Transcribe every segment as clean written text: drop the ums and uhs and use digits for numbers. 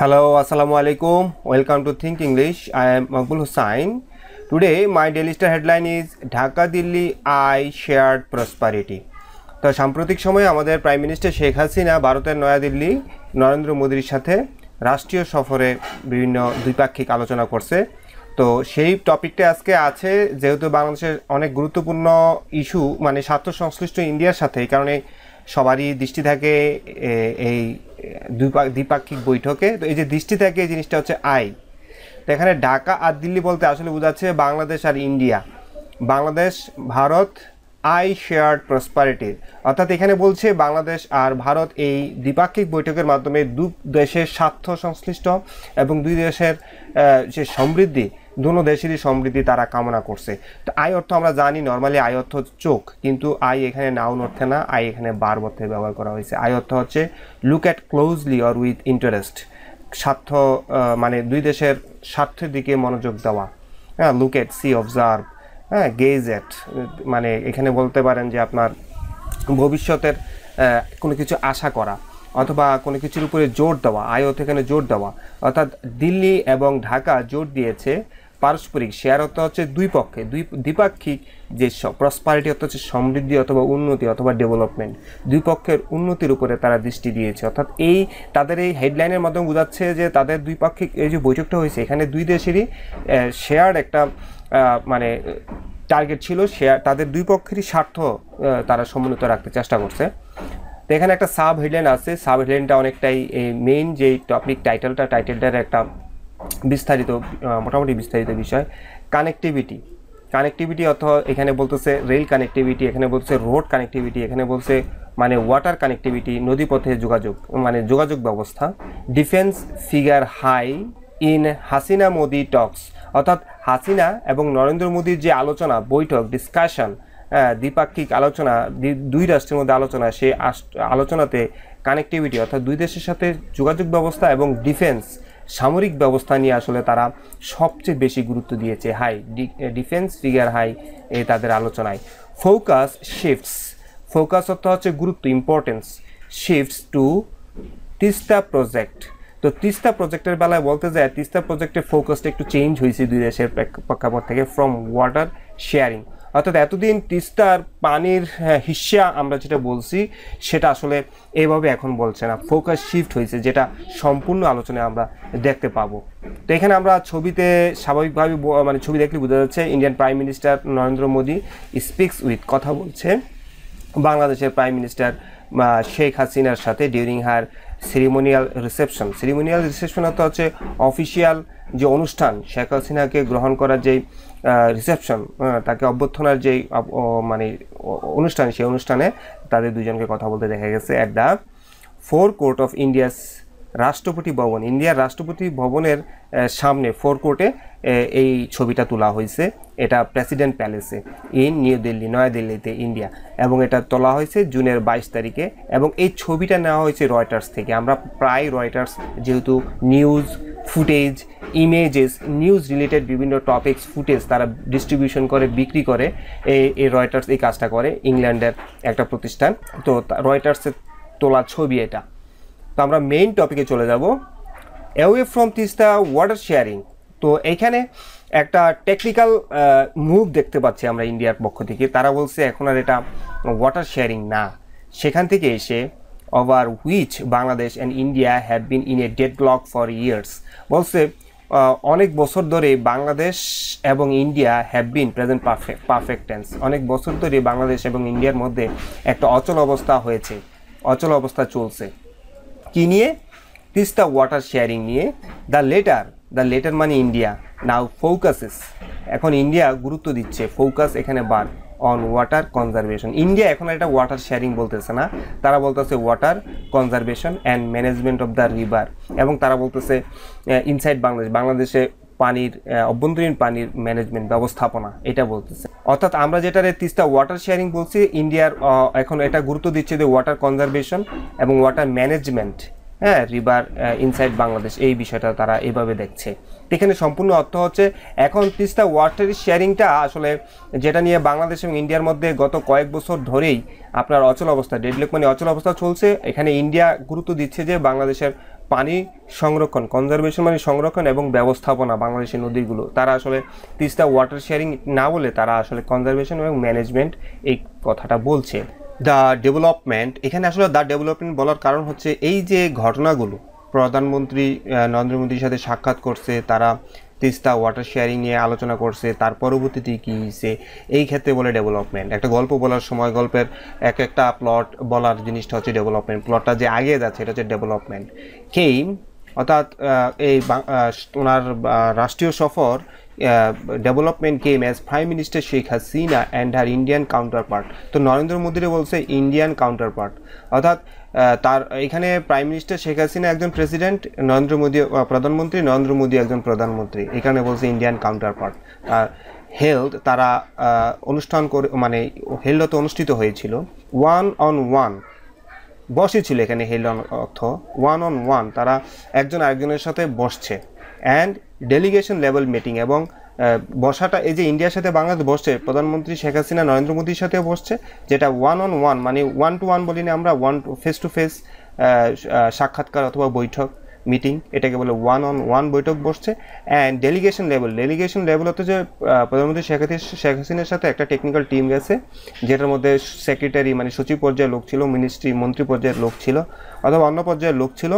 Hello, Assalamu alaikum. Welcome to Think English. I am Makbul Hussain. Today, my daily star headline is Dhaka Delhi I shared prosperity. তো সাম্প্রতিক সময়ে আমাদের prime minister Sheikh Hasina ভারতের নয়াদিল্লি নরেন্দ্র মোদির সাথে রাষ্ট্রীয় সফরে বিভিন্ন দ্বিপাক্ষিক আলোচনা করছে। তো সেই টপিকটা আজকে আছে, যেহেতু বাংলাদেশের অনেক গুরুত্বপূর্ণ ইস্যু মানে স্বার্থ সংশ্লিষ্ট ইন্ডিয়ার সাথে, এই কারণে সবারই দৃষ্টি থাকে এই দ্বিপাক্ষিক বৈঠকে। তো এই যে দৃষ্টি থাকে এই জিনিসটা হচ্ছে আই। তো এখানে ঢাকা আর দিল্লি বলতে আসলে বোঝাচ্ছে বাংলাদেশ আর India, Bangladesh Bharat I shared প্রসপারিটির, অর্থাৎ এখানে বলছে বাংলাদেশ আর ভারত এই দ্বিপাক্ষিক বৈঠকের মাধ্যমে দুই দেশের স্বার্থ সংশ্লিষ্ট এবং দুই দেশের যে সমৃদ্ধি, দুনো দেশেরই সমৃদ্ধি তারা কামনা করছে। তো আই অর্থ আমরা জানি নর্মালি আই অর্থ চোখ, কিন্তু আই এখানে নাউন অর্থে না, আই এখানে ভার্ব অর্থে ব্যবহার করা হয়েছে। আই অর্থ হচ্ছে look at closely or with interest, স্বার্থ মানে দুই দেশের স্বার্থের দিকে মনোযোগ দেওয়া। হ্যাঁ, লুক এট, সি, অবজার্ভ, হ্যাঁ, গেজ এট, মানে এখানে বলতে পারেন যে আপনার ভবিষ্যতের কোনো কিছু আশা করা অথবা কোনো কিছুর উপরে জোর দেওয়া, আয় অর্থ এখানে জোর দেওয়া। অর্থাৎ দিল্লি এবং ঢাকা জোর দিয়েছে পারস্পরিক শেয়ার অর্থ হচ্ছে দুই পক্ষে দ্বিপাক্ষিক যে প্রসপারিটি অর্থ হচ্ছে সমৃদ্ধি অথবা উন্নতি অথবা ডেভেলপমেন্ট, দুই পক্ষের উন্নতির উপরে তারা দৃষ্টি দিয়েছে। অর্থাৎ এই তাদের এই হেডলাইনের মাধ্যমে বোঝাচ্ছে যে তাদের দ্বিপাক্ষিক এই যে বৈঠকটা হয়েছে এখানে দুই দেশেরই শেয়ার একটা মানে টার্গেট ছিল, শেয়ার তাদের দুই পক্ষেরই স্বার্থ তারা সমন্বিত রাখতে চেষ্টা করছে। তো এখানে একটা সাব হেডলাইন আছে, সাব হেডলাইনটা অনেকটাই এই মেইন যে টপিক টাইটেলটার একটা বিস্তারিত মোটামুটি বিস্তারিত বিষয়। কানেক্টিভিটি অর্থ এখানে বলতেছে রেল কানেক্টিভিটি, এখানে বলছে রোড কানেক্টিভিটি, এখানে বলছে মানে ওয়াটার কানেক্টিভিটি, নদীপথে যোগাযোগ মানে যোগাযোগ ব্যবস্থা। Defence figure high in Hasina Modi talks, অর্থাৎ হাসিনা এবং নরেন্দ্র মোদির যে আলোচনা বৈঠক ডিসকাশন, দ্বিপাক্ষিক আলোচনা, দুই রাষ্ট্রের মধ্যে আলোচনা, সেই আলোচনাতে কানেক্টিভিটি অর্থাৎ দুই দেশের সাথে যোগাযোগ ব্যবস্থা এবং ডিফেন্স সামরিক ব্যবস্থা নিয়ে আসলে তারা সবচেয়ে বেশি গুরুত্ব দিয়েছে। হাই ডিফেন্স ফিগার হাই এই তাদের আলোচনায়। ফোকাস অর্থ হচ্ছে গুরুত্ব, importance. Shifts to Teesta project, তো তিস্তা প্রজেক্টের বেলায় বলতে যায় তিস্তা প্রজেক্টের ফোকাসটা একটু চেঞ্জ হয়েছে দুই দেশের প্রেক্ষাপট থেকে, ফ্রম ওয়াটার শেয়ারিং, অর্থাৎ এতদিন তিস্তার পানির হিস্সা আমরা যেটা বলছি সেটা আসলে এইভাবে এখন বলছে না, ফোকাস শিফট হয়েছে, যেটা সম্পূর্ণ আলোচনায় আমরা দেখতে পাবো। তো এখানে আমরা ছবিতে স্বাভাবিকভাবে মানে ছবি দেখলে বোঝা যাচ্ছে Indian prime minister Narendra Modi speaks with, কথা বলছে বাংলাদেশের প্রাইম মিনিস্টার শেখ হাসিনার সাথে ডিউরিং হার সেরিমোনিয়াল রিসেপশন অর্থ হচ্ছে অফিসিয়াল যে অনুষ্ঠান, শেখ হাসিনাকে গ্রহণ করার যেই রিসেপশন, তাকে অভ্যর্থনার যেই মানে অনুষ্ঠান, সেই অনুষ্ঠানে তাদের দুজনকে কথা বলতে দেখা গেছে। At the four court of India's রাষ্ট্রপতি ভবন, ইন্ডিয়ার রাষ্ট্রপতি ভবনের সামনে ফোর কোর্টে এই ছবিটা তোলা হয়েছে। এটা প্রেসিডেন্ট প্যালেসে ইন নয়াদিল্লিতে ইন্ডিয়া, এবং এটা তোলা হয়েছে জুনের 22 তারিখে, এবং এই ছবিটা নেওয়া হয়েছে রয়টার্স থেকে। আমরা প্রায় রয়টার্স যেহেতু news footage, images, news related বিভিন্ন টপিকস ফুটেজ তারা ডিস্ট্রিবিউশন করে, বিক্রি করে, এই রয়টার্স এই কাজটা করে, ইংল্যান্ডের একটা প্রতিষ্ঠান। তো রয়টার্সের তোলা ছবি এটা। তো আমরা মেইন টপিকে চলে যাব, away from Teesta water sharing. তো এইখানে একটা টেকনিক্যাল মুভ দেখতে পাচ্ছি আমরা ইন্ডিয়ার পক্ষ থেকে। তারা বলছে এখন আর এটা ওয়াটার শেয়ারিং না, সেখান থেকে এসে over which Bangladesh and India have been in a deadlock for years, বলছে অনেক বছর ধরে বাংলাদেশ এবং India have been present perfect tense, অনেক বছর ধরে বাংলাদেশ এবং ইন্ডিয়ার মধ্যে একটা অচল অবস্থা হয়েছে, অচল অবস্থা চলছে। কি নিয়ে? তিস্তা ওয়াটার শেয়ারিং নিয়ে। দ্য লেটার মানে ইন্ডিয়া, নাও ফোকাসেস, এখন ইন্ডিয়া গুরুত্ব দিচ্ছে, ফোকাস এখানে বার, অন ওয়াটার কনজারভেশন। ইন্ডিয়া এখন এটা ওয়াটার শেয়ারিং বলতেছে না, তারা বলতেছে water conservation and management of the river, এবং তারা বলতেছে ইনসাইড বাংলাদেশে পানির অভ্যন্তরীণ পানির ম্যানেজমেন্ট ব্যবস্থাপনা, এটা বলতেছে। অর্থাৎ আমরা যেটা তিস্তা ওয়াটার শেয়ারিং বলছি, ইন্ডিয়ার এখন এটা গুরুত্ব দিচ্ছে যে ওয়াটার কনজারভেশন এবং ওয়াটার ম্যানেজমেন্ট, হ্যাঁ, রিভার ইনসাইড বাংলাদেশ, এই বিষয়টা তারা এইভাবে দেখছে। এখানে সম্পূর্ণ অর্থ হচ্ছে এখন তিস্তা ওয়াটার শেয়ারিংটা আসলে যেটা নিয়ে বাংলাদেশ এবং ইন্ডিয়ার মধ্যে গত কয়েক বছর ধরেই আপনার অচল অবস্থা, ডেডলক মানে অচল অবস্থা চলছে। এখানে ইন্ডিয়া গুরুত্ব দিচ্ছে যে বাংলাদেশের পানি সংরক্ষণ, কনজারভেশন মানে সংরক্ষণ এবং ব্যবস্থাপনা বাংলাদেশের নদীগুলো, তারা আসলে তিস্তা ওয়াটার শেয়ারিং না বলে তারা আসলে কনজারভেশন এবং ম্যানেজমেন্ট এই কথাটা বলছে। দ্য ডেভেলপমেন্ট, এখানে আসলে দ্য ডেভেলপমেন্ট বলার কারণ হচ্ছে এই যে ঘটনাগুলো, প্রধানমন্ত্রী নরেন্দ্র মোদীর সাথে সাক্ষাৎ করছে, তারা তিস্তা ওয়াটার শেয়ারিং নিয়ে আলোচনা করছে, তার পরবর্তীতে কী হয়েছে এই ক্ষেত্রে বলে ডেভেলপমেন্ট। একটা গল্প বলার সময় গল্পের একটা প্লট বলার জিনিসটা হচ্ছে ডেভেলপমেন্ট, প্লটটা যে আগে যাচ্ছে এটা হচ্ছে ডেভেলপমেন্ট। কেইম অর্থাৎ এই ওনার রাষ্ট্রীয় সফর, development came as prime minister Sheikh Hasina and her Indian counter part. তো নরেন্দ্র মোদীরে বলছে ইন্ডিয়ান কাউন্টার পার্ট, অর্থাৎ তার এখানে প্রাইম মিনিস্টার শেখ হাসিনা একজন প্রেসিডেন্ট, নরেন্দ্র মোদী প্রধানমন্ত্রী, নরেন্দ্র মোদী একজন প্রধানমন্ত্রী, এখানে বলছে ইন্ডিয়ান কাউন্টার পার্ট। হেলথ, তারা অনুষ্ঠান করে মানে হেলথ অনুষ্ঠিত হয়েছিল। 1-on-1 বসেছিল, এখানে হেলথ অর্থ 1-on-1, তারা একজন আরেকজনের সাথে বসছে। অ্যান্ড ডেলিগেশন লেভেল মিটিং, এবং বসাটা এই যে ইন্ডিয়ার সাথে বাংলাদেশ বসছে, প্রধানমন্ত্রী শেখ হাসিনা নরেন্দ্র মোদীর সাথেও বসছে, যেটা 1-on-1 মানে 1-to-1 বলি না আমরা, ফেস টু ফেস সাক্ষাৎকার অথবা বৈঠক, মিটিং, এটাকে বলে 1-on-1 বৈঠক বসছে। অ্যান্ড ডেলিগেশন লেভেল হচ্ছে যে প্রধানমন্ত্রী শেখ হাসিনার সাথে একটা টেকনিক্যাল টিম গেছে, যেটার মধ্যে সেক্রেটারি মানে সচিব পর্যায়ের লোক ছিল, মন্ত্রী পর্যায়ের লোক ছিল, অথবা অন্য পর্যায়ের লোক ছিল,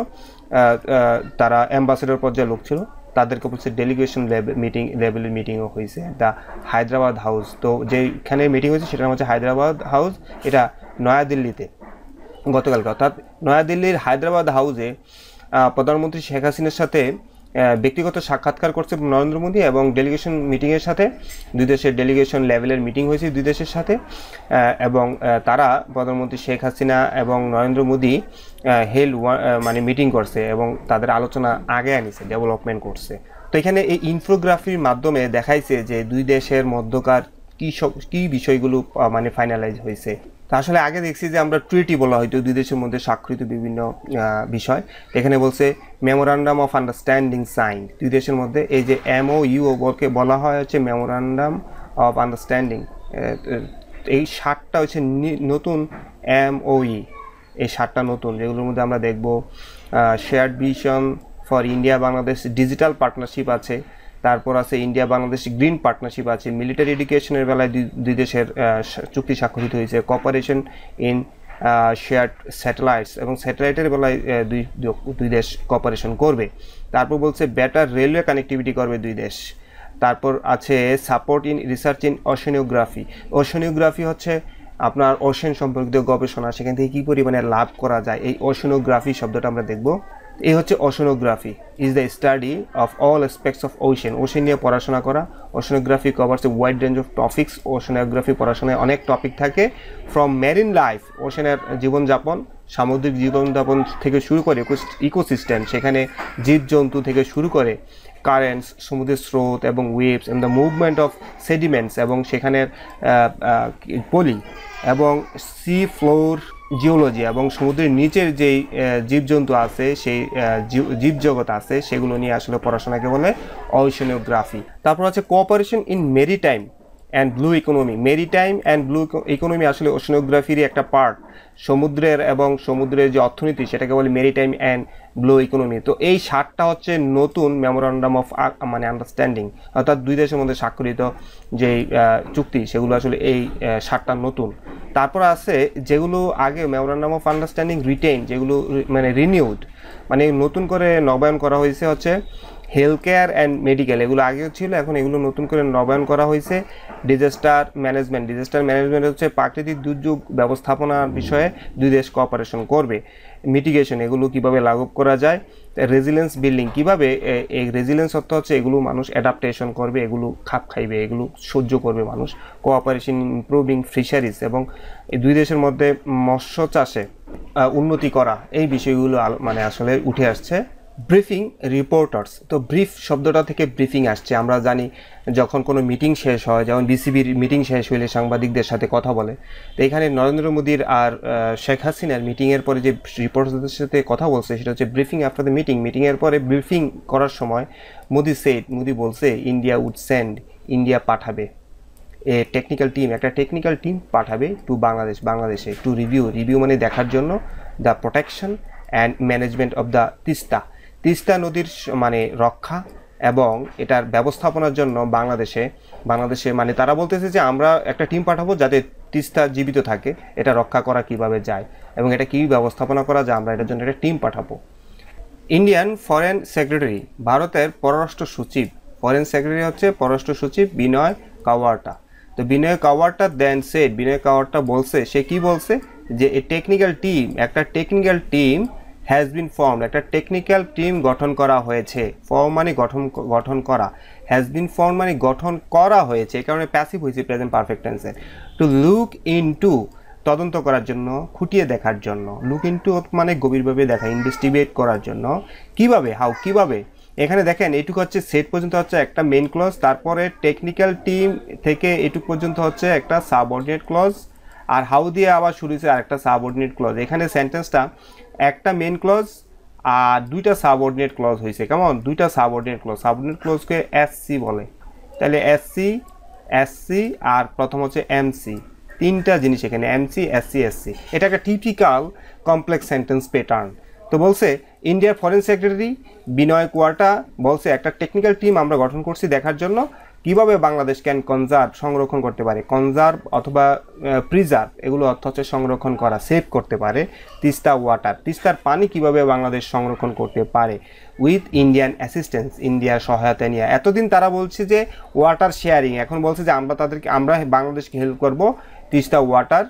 তারা অ্যাম্বাসেডর পর্যায়ের লোক ছিল, তাদেরকে বলছে ডেলিগেশন লেভেলের মিটিংও হয়েছে দ্য হায়দ্রাবাদ হাউস। তো যেখানে মিটিং হয়েছে সেটার হচ্ছে হায়দ্রাবাদ হাউস, এটা নয়াদিল্লিতে গতকালকে, অর্থাৎ নয়াদিল্লির হায়দ্রাবাদ হাউসে প্রধানমন্ত্রী শেখ হাসিনার সাথে ব্যক্তিগত সাক্ষাৎকার করছে নরেন্দ্র মোদী, এবং ডেলিগেশন মিটিংয়ের সাথে দুই দেশের ডেলিগেশন লেভেলের মিটিং হয়েছে দুই দেশের সাথে, এবং তারা প্রধানমন্ত্রী শেখ হাসিনা এবং নরেন্দ্র মোদী মানে মিটিং করছে এবং তাদের আলোচনা আগে আনিছে, ডেভেলপমেন্ট করছে। তো এখানে এই ইনফোগ্রাফির মাধ্যমে দেখাইছে যে দুই দেশের মধ্যকার কী বিষয়গুলো মানে ফাইনালাইজ হয়েছে। তা আসলে আগে দেখছি যে আমরা ট্রিটি বলা হয়তো দুই দেশের মধ্যে স্বাক্ষরিত বিভিন্ন বিষয়, এখানে বলছে মেমোরান্ডাম অফ আন্ডারস্ট্যান্ডিং সাইন, দুই দেশের মধ্যে এই যে MOU বলকে বলা হয় হচ্ছে মেমোরান্ডাম অফ আন্ডারস্ট্যান্ডিং। এই 7টা হচ্ছে নতুন MOE, এই 7টা নতুন, যেগুলোর মধ্যে আমরা দেখব shared vision for India Bangladesh digital partnership আছে, তারপর আছে ইন্ডিয়া বাংলাদেশ গ্রিন পার্টনারশিপ আছে, মিলিটারি এডুকেশনের বেলায় দুই দেশের চুক্তি স্বাক্ষরিত হয়েছে, কোঅপারেশন ইন শেয়ার্ড স্যাটেলাইটস, এবং স্যাটেলাইটের বেলায় দুই দেশ কোঅপারেশন করবে। তারপর বলছে বেটার রেলওয়ে কানেক্টিভিটি করবে দুই দেশ। তারপর আছে সাপোর্ট ইন রিসার্চ ইন ওশেনিওগ্রাফি হচ্ছে আপনার ওশেন সম্পর্কিত গবেষণা, সেখান থেকে কী পরিমাণে লাভ করা যায়, এই ওশেনোগ্রাফি শব্দটা আমরা দেখব। এই হচ্ছে oceanography is the study of all aspects of ocean নিয়ে পড়াশোনা করা। Oceanography covers a wide range of topics, oceanography পড়াশোনায় অনেক টপিক থাকে, ফ্রম মেরিন লাইফ, ওশেনের জীবনযাপন, সামুদ্রিক জীবনযাপন থেকে শুরু করে ইকোসিস্টেম, সেখানে জীবজন্তু থেকে শুরু করে কারেন্টস, সমুদ্রের স্রোত এবং waves, and the movement of sediments, এবং সেখানের পলি, এবং সি ফ্লোর জিওলজি, এবং সমুদ্রের নিচের যেই জীবজন্তু আছে, সেই জীবজগৎ আছে, সেগুলো নিয়ে আসলে পড়াশোনাকে বলে ওশেনোগ্রাফি। তারপর আছে cooperation in maritime and blue economy. Maritime and blue economy আসলে ওশেনোগ্রাফিরই একটা পার্ট, সমুদ্রের এবং সমুদ্রের যে অর্থনীতি সেটাকে বলে মেরিটাইম অ্যান্ড ব্লু ইকোনমি। তো এই 7টা হচ্ছে নতুন মেমোরান্ডাম অফ মানে আন্ডারস্ট্যান্ডিং, অর্থাৎ দুই দেশের মধ্যে স্বাক্ষরিত যে চুক্তি, সেগুলো আসলে এই 7টা নতুন। তারপর আছে যেগুলো আগে মেমোরান্ডাম অফ আন্ডারস্ট্যান্ডিং রিটেইন, যেগুলো মানে রিনিউড মানে নতুন করে নবায়ন করা হয়েছে হচ্ছে হেলথ কেয়ার অ্যান্ড মেডিকেল, এগুলো আগেও ছিল, এখন এগুলো নতুন করে নবায়ন করা হয়েছে। ডিজাস্টার ম্যানেজমেন্ট হচ্ছে প্রাকৃতিক দুর্যোগ ব্যবস্থাপনার বিষয়ে দুই দেশ কোঅপারেশন করবে। মিটিগেশন, এগুলো কিভাবে লাঘব করা যায়। রেজিলেন্স বিল্ডিং, কিভাবে এই রেজিলেন্স অর্থ হচ্ছে এগুলো মানুষ অ্যাডাপ্টেশন করবে, এগুলো খাপ খাইবে, এগুলো সহ্য করবে মানুষ। কোঅপারেশন ইমপ্রুভিং ফিশারিজ, এবং এই দুই দেশের মধ্যে মৎস্য চাষে উন্নতি করা, এই বিষয়গুলো মানে আসলে উঠে আসছে। ব্রিফিং রিপোর্টার্স, তো ব্রিফ শব্দটা থেকে ব্রিফিং আসছে। আমরা জানি যখন কোনো মিটিং শেষ হয়, যেমন বিসিবির মিটিং শেষ হইলে সাংবাদিকদের সাথে কথা বলে, তো এখানে নরেন্দ্র মোদীর আর শেখ হাসিনার মিটিংয়ের পরে যে রিপোর্টারদের সাথে কথা বলছে সেটা হচ্ছে ব্রিফিং আফটার দ্য মিটিং। মিটিংয়ের পরে ব্রিফিং করার সময় মোদী বলছে ইন্ডিয়া পাঠাবে একটা টেকনিক্যাল টিম পাঠাবে টু বাংলাদেশে টু রিভিউ মানে দেখার জন্য the protection and management of the Teesta. Teesta নদীর মানে রক্ষা এবং এটার ব্যবস্থাপনার জন্য বাংলাদেশে মানে তারা বলতেছে যে আমরা একটা টিম পাঠাবো যাতে তিস্তা জীবিত থাকে, এটা রক্ষা করা কিভাবে যায় এবং এটা কী ব্যবস্থাপনা করা যায়, আমরা এটার জন্য একটা টিম পাঠাবো। ইন্ডিয়ান ফরেন সেক্রেটারি, ভারতের পররাষ্ট্র সচিব, ফরেন সেক্রেটারি হচ্ছে পররাষ্ট্র সচিব বিনয় কাওয়াটা। তো বিনয় কাওয়াটা বিনয় কাওয়াটা বলছে, সে কি বলছে যে একটা technical team has been formed, একটা টেকনিক্যাল টিম গঠন করা হয়েছে। ফর্ম মানে গঠন করা, হ্যাজ বিন ফর্ম মানে গঠন করা হয়েছে, এই কারণে প্যাসিভ হয়েছে প্রেজেন্ট পারফেক্ট টেন্সের। টু লুক ইনটু, তদন্ত করার জন্য, খুঁটিয়ে দেখার জন্য। লুক ইনটু মানে গভীরভাবে দেখা, ইনভেস্টিগেট করার জন্য। কিভাবে এখানে দেখেন এটুকু হচ্ছে সেট পর্যন্ত হচ্ছে একটা মেইন ক্লজ, তারপরে টেকনিক্যাল টিম থেকে এটুকু পর্যন্ত হচ্ছে একটা সাবঅর্ডিনেট ক্লজ, আর হাউ দিয়ে আবার শুরু হয়েছে আরেকটা সাবঅর্ডিনেট ক্লজ। এখানে সেন্টেন্সটা একটা মেইন ক্লজ আর দুইটা সাবঅর্ডিনেট ক্লজ হয়েছে, কেমন, দুইটা সাবঅর্ডিনেট ক্লজকে এসসি বলে। তাহলে এসসি আর প্রথম হচ্ছে এমসি, তিনটা জিনিস এখানে, এমসি এসসি। এটা একটা টিপিক্যাল কমপ্লেক্স সেন্টেন্স প্যাটার্ন। তো বলছে ইন্ডিয়ার ফরেন সেক্রেটারি বিনয় কাওয়াটা বলছে একটা টেকনিক্যাল টিম আমরা গঠন করছি দেখার জন্য কিভাবে বাংলাদেশ ক্যান কনজার্ভ, সংরক্ষণ করতে পারে, কনজার্ভ অথবা প্রিজার্ভ, এগুলো অর্থ হচ্ছে সংরক্ষণ করা, সেভ করতে পারে তিস্তা ওয়াটার, তিস্তার পানি কিভাবে বাংলাদেশ সংরক্ষণ করতে পারে উইথ ইন্ডিয়ান অ্যাসিস্ট্যান্স, ইন্ডিয়ার সহায়তা নিয়ে। এতদিন তারা বলছে যে ওয়াটার শেয়ারিং, এখন বলছে যে আমরা বাংলাদেশকে হেল্প করব তিস্তা ওয়াটার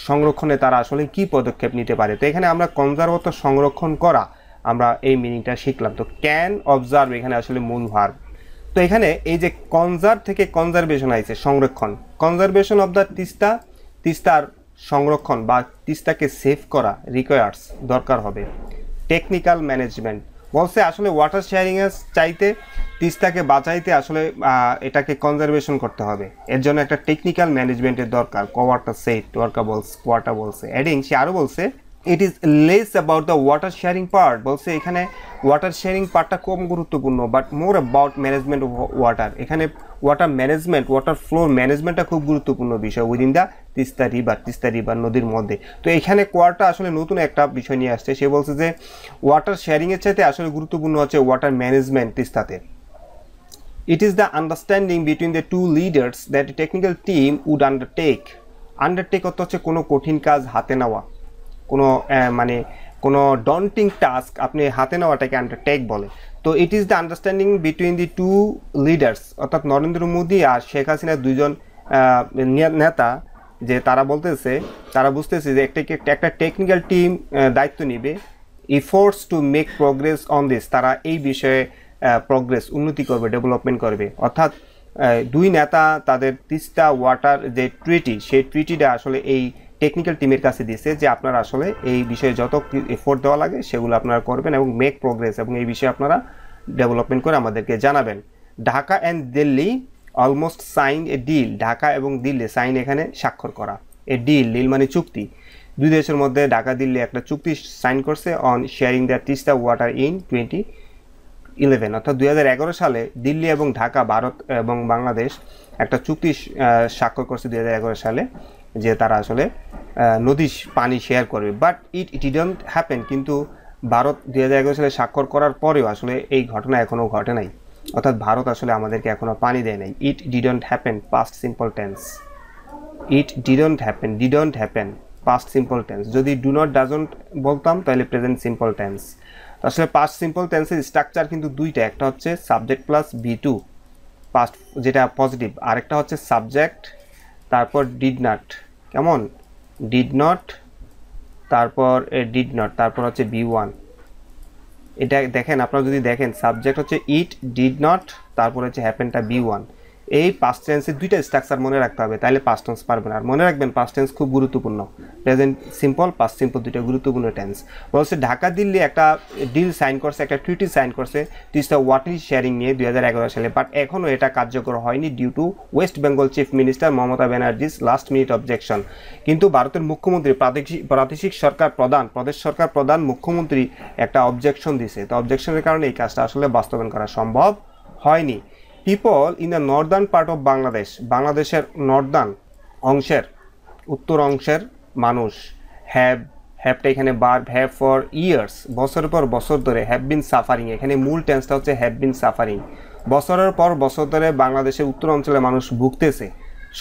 সংরক্ষণে তারা আসলে কি পদক্ষেপ নিতে পারে। তো এখানে আমরা কনজার্ভ অর্থ সংরক্ষণ করা, আমরা এই মিনিংটা শিখলাম। তো ক্যান অবজার্ভ এখানে আসলে মূল ভার্ব। তো এখানে এই যে কনজার্ভ থেকে কনজারভেশন আইছে, সংরক্ষণ, কনজারভেশন অফ দ্য তিস্তার সংরক্ষণ বা তিস্তাকে সেভ করা রিকোয়ার্স, দরকার হবে। টেকনিক্যাল ম্যানেজমেন্ট বলছে আসলে ওয়াটার শেয়ারিং এর চাইতে তিস্তাকে বাঁচাইতে আসলে এটাকে কনজারভেশন করতে হবে, এর জন্য একটা টেকনিক্যাল ম্যানেজমেন্টের দরকার। কোয়াটা বলছে অ্যাডিং, সে আরও বলছে it is less about the water sharing part, বলছে এখানে ওয়াটার শেয়ারিং পার্টটা কম গুরুত্বপূর্ণ, but more about management of water. এখানে ওয়াটার ফ্লোর ম্যানেজমেন্টটা খুব গুরুত্বপূর্ণ বিষয় উইদিন দ্য তিস্তা রিভার নদীর মধ্যে। তো এখানে কোয়াটা আসলে নতুন একটা বিষয় নিয়ে আসছে, সে বলছে যে ওয়াটার শেয়ারিংয়ের চাইতে আসলে গুরুত্বপূর্ণ হচ্ছে ওয়াটার ম্যানেজমেন্ট তিস্তাতে। It is the understanding between the two leaders that a technical team would undertake অর্থ হচ্ছে কোনো কঠিন কাজ হাতে নেওয়া, কোনো ডন্টিং টাস্ক আপনি হাতে নেওয়াটাকে আন্ডারটেক বলে। তো it is the understanding between the two leaders, অর্থাৎ নরেন্দ্র মোদী আর শেখ হাসিনার দুইজন নেতা, যে তারা বুঝতেছে যে একটা টেকনিক্যাল টিম দায়িত্ব নিবে, efforts to make progress on this, তারা এই বিষয়ে উন্নতি করবে, ডেভেলপমেন্ট করবে। অর্থাৎ দুই নেতা তাদের তিস্তা ওয়াটার যে সেই ট্রিটিটা আসলে এই টেকনিক্যাল টিমের কাছে দিয়েছে যে আপনারা আসলে এই বিষয়ে যত এফোর্ট দেওয়া লাগে সেগুলো আপনারা করবেন এবং মেক প্রোগ্রেস, এবং এই বিষয়ে আপনারা ডেভেলপমেন্ট করে আমাদেরকে জানাবেন। Dhaka and Delhi almost sign a deal, Dhaka এবং দিল্লি, সাইন এখানে স্বাক্ষর করা, এ ডিল মানে চুক্তি, দুই দেশের মধ্যে ঢাকা দিল্লি একটা চুক্তি সাইন করছে on sharing the Teesta water in 2011, অর্থাৎ 2011 সালে দিল্লি এবং ঢাকা, ভারত এবং বাংলাদেশ একটা চুক্তি স্বাক্ষর করছে 2011 সালে যে তারা আসলে নদীর পানি শেয়ার করবে। বাট ইট ডিডন্ট হ্যাপেন, কিন্তু ভারত 2011 সালে স্বাক্ষর করার পরেও আসলে এই ঘটনা এখনও ঘটে নাই, অর্থাৎ ভারত আসলে আমাদেরকে এখনও পানি দেয় নাই। ইট didn't happen past simple tense, it didn't happen past simple tense. যদি ডু নট ডাজন্ট বলতাম তাহলে প্রেজেন্ট সিম্পল টেন্স। আসলে পাস্ট সিম্পল টেন্সের স্ট্রাকচার কিন্তু দুইটা, একটা হচ্ছে সাবজেক্ট প্লাস V2 পাস্ট যেটা পজিটিভ, আরেকটা হচ্ছে সাবজেক্ট তারপর ডিড নট, কেমন, ডিড নট তারপর হচ্ছে V1। এটা দেখেন, আপনারা যদি দেখেন সাবজেক্ট হচ্ছে ইট, ডিড নট, তারপর হচ্ছে হ্যাপেনটা V1। এই পাস্ট টেন্সের দুইটা স্ট্রাকচার মনে রাখতে হবে, তাহলে পাস্ট টেন্স পারবেন। আর মনে রাখবেন পাস্ট টেন্স খুব গুরুত্বপূর্ণ, প্রেজেন্ট সিম্পল পাস্ট সিম্পল দুইটা গুরুত্বপূর্ণ টেন্স। বলছে ঢাকা দিল্লি একটা ডিল সাইন করছে, একটা ট্রিটি সাইন করছে তিস্তা ওয়াটার শেয়ারিং নিয়ে 2011 সালে, বাট এখনও এটা কার্যকর হয়নি due to West Bengal chief minister Mamata Banerjee's last minute objection. কিন্তু ভারতের মুখ্যমন্ত্রী প্রাদেশিক সরকার প্রধান মুখ্যমন্ত্রী একটা অবজেকশন দিছে, তো অবজেকশনের কারণে এই কাজটা আসলে বাস্তবায়ন করা সম্ভব হয়নি। People in the Northern part of বাংলাদেশের নর্দার্ন অংশের, উত্তর অংশের মানুষ হ্যাভ হ্যাভটা এখানে ভার্ব, হ্যাভ ফর ইয়ার্স, বছরের পর বছর ধরে, হ্যাভ বিন সাফারিং, এখানে মূল টেন্সটা হচ্ছে হ্যাভ বিন সাফারিং। বছরের পর বছর ধরে বাংলাদেশের উত্তর অঞ্চলে মানুষ ভুগতেছে,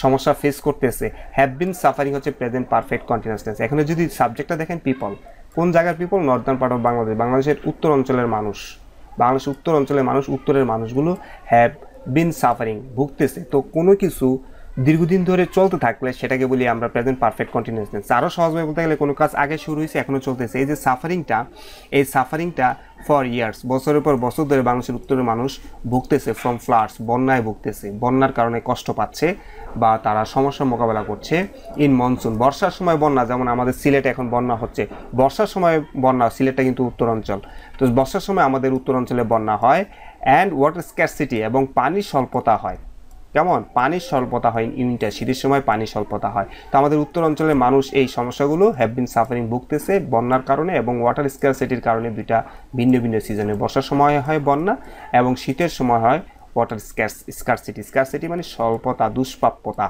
সমস্যা ফেস করতেছে। হ্যাভ বিন সাফারিং হচ্ছে প্রেজেন্ট পারফেক্ট কন্টিনিউয়াস টেন্স। এখানে যদি সাবজেক্টটা দেখেন পিপল, কোন জায়গার people? Northern part of Bangladesh, বাংলাদেশের উত্তর অঞ্চলের মানুষ। বাংলাদেশের উত্তর অঞ্চলের মানুষ, উত্তরের মানুষগুলো হ্যাভ বিন সাফারিং, ভুগতেছে। তো কোনো কিছু দীর্ঘদিন ধরে চলতে থাকলে সেটাকে বলি আমরা প্রেজেন্ট পারফেক্ট কন্টিনিউয়াস টেন্স। আরও সহজভাবে বলতে গেলে কোনো কাজ আগে শুরু হয়েছে, এখনও চলতেছে। এই যে সাফারিংটা, এই সাফারিংটা ফর ইয়ার্স, বছরের পর বছর ধরে বাংলাদেশের উত্তরের মানুষ ভুগতেছে ফ্রম ফ্লাডস, বন্যায় ভুগতেছে, বন্যার কারণে কষ্ট পাচ্ছে বা তারা সমস্যার মোকাবেলা করছে। ইন মনসুন, বর্ষার সময় বন্যা, যেমন আমাদের সিলেটে এখন বন্যা হচ্ছে, বর্ষার সময় বন্যা, সিলেটটা কিন্তু উত্তর অঞ্চল, তো বর্ষার সময় আমাদের উত্তর অঞ্চলে বন্যা হয়। অ্যান্ড ওয়াটার স্ক্যারসিটি, এবং পানির স্বল্পতা হয়। কেমন? পানির স্বল্পতা হয় ইন উইন্টার, শীতের সময় পানির স্বল্পতা হয়। তো আমাদের উত্তর অঞ্চলের মানুষ এই সমস্যাগুলো হ্যাভ বিন সাফারিং, ভুগতেছে বন্যার কারণে এবং ওয়াটার স্ক্যারসিটির কারণে। দুইটা ভিন্ন ভিন্ন সিজনে, বর্ষার সময় হয় বন্যা এবং শীতের সময় হয় ওয়াটার স্ক্যারসিটি। স্ক্যারসিটি মানে স্বল্পতা, দুষ্প্রাপ্যতা।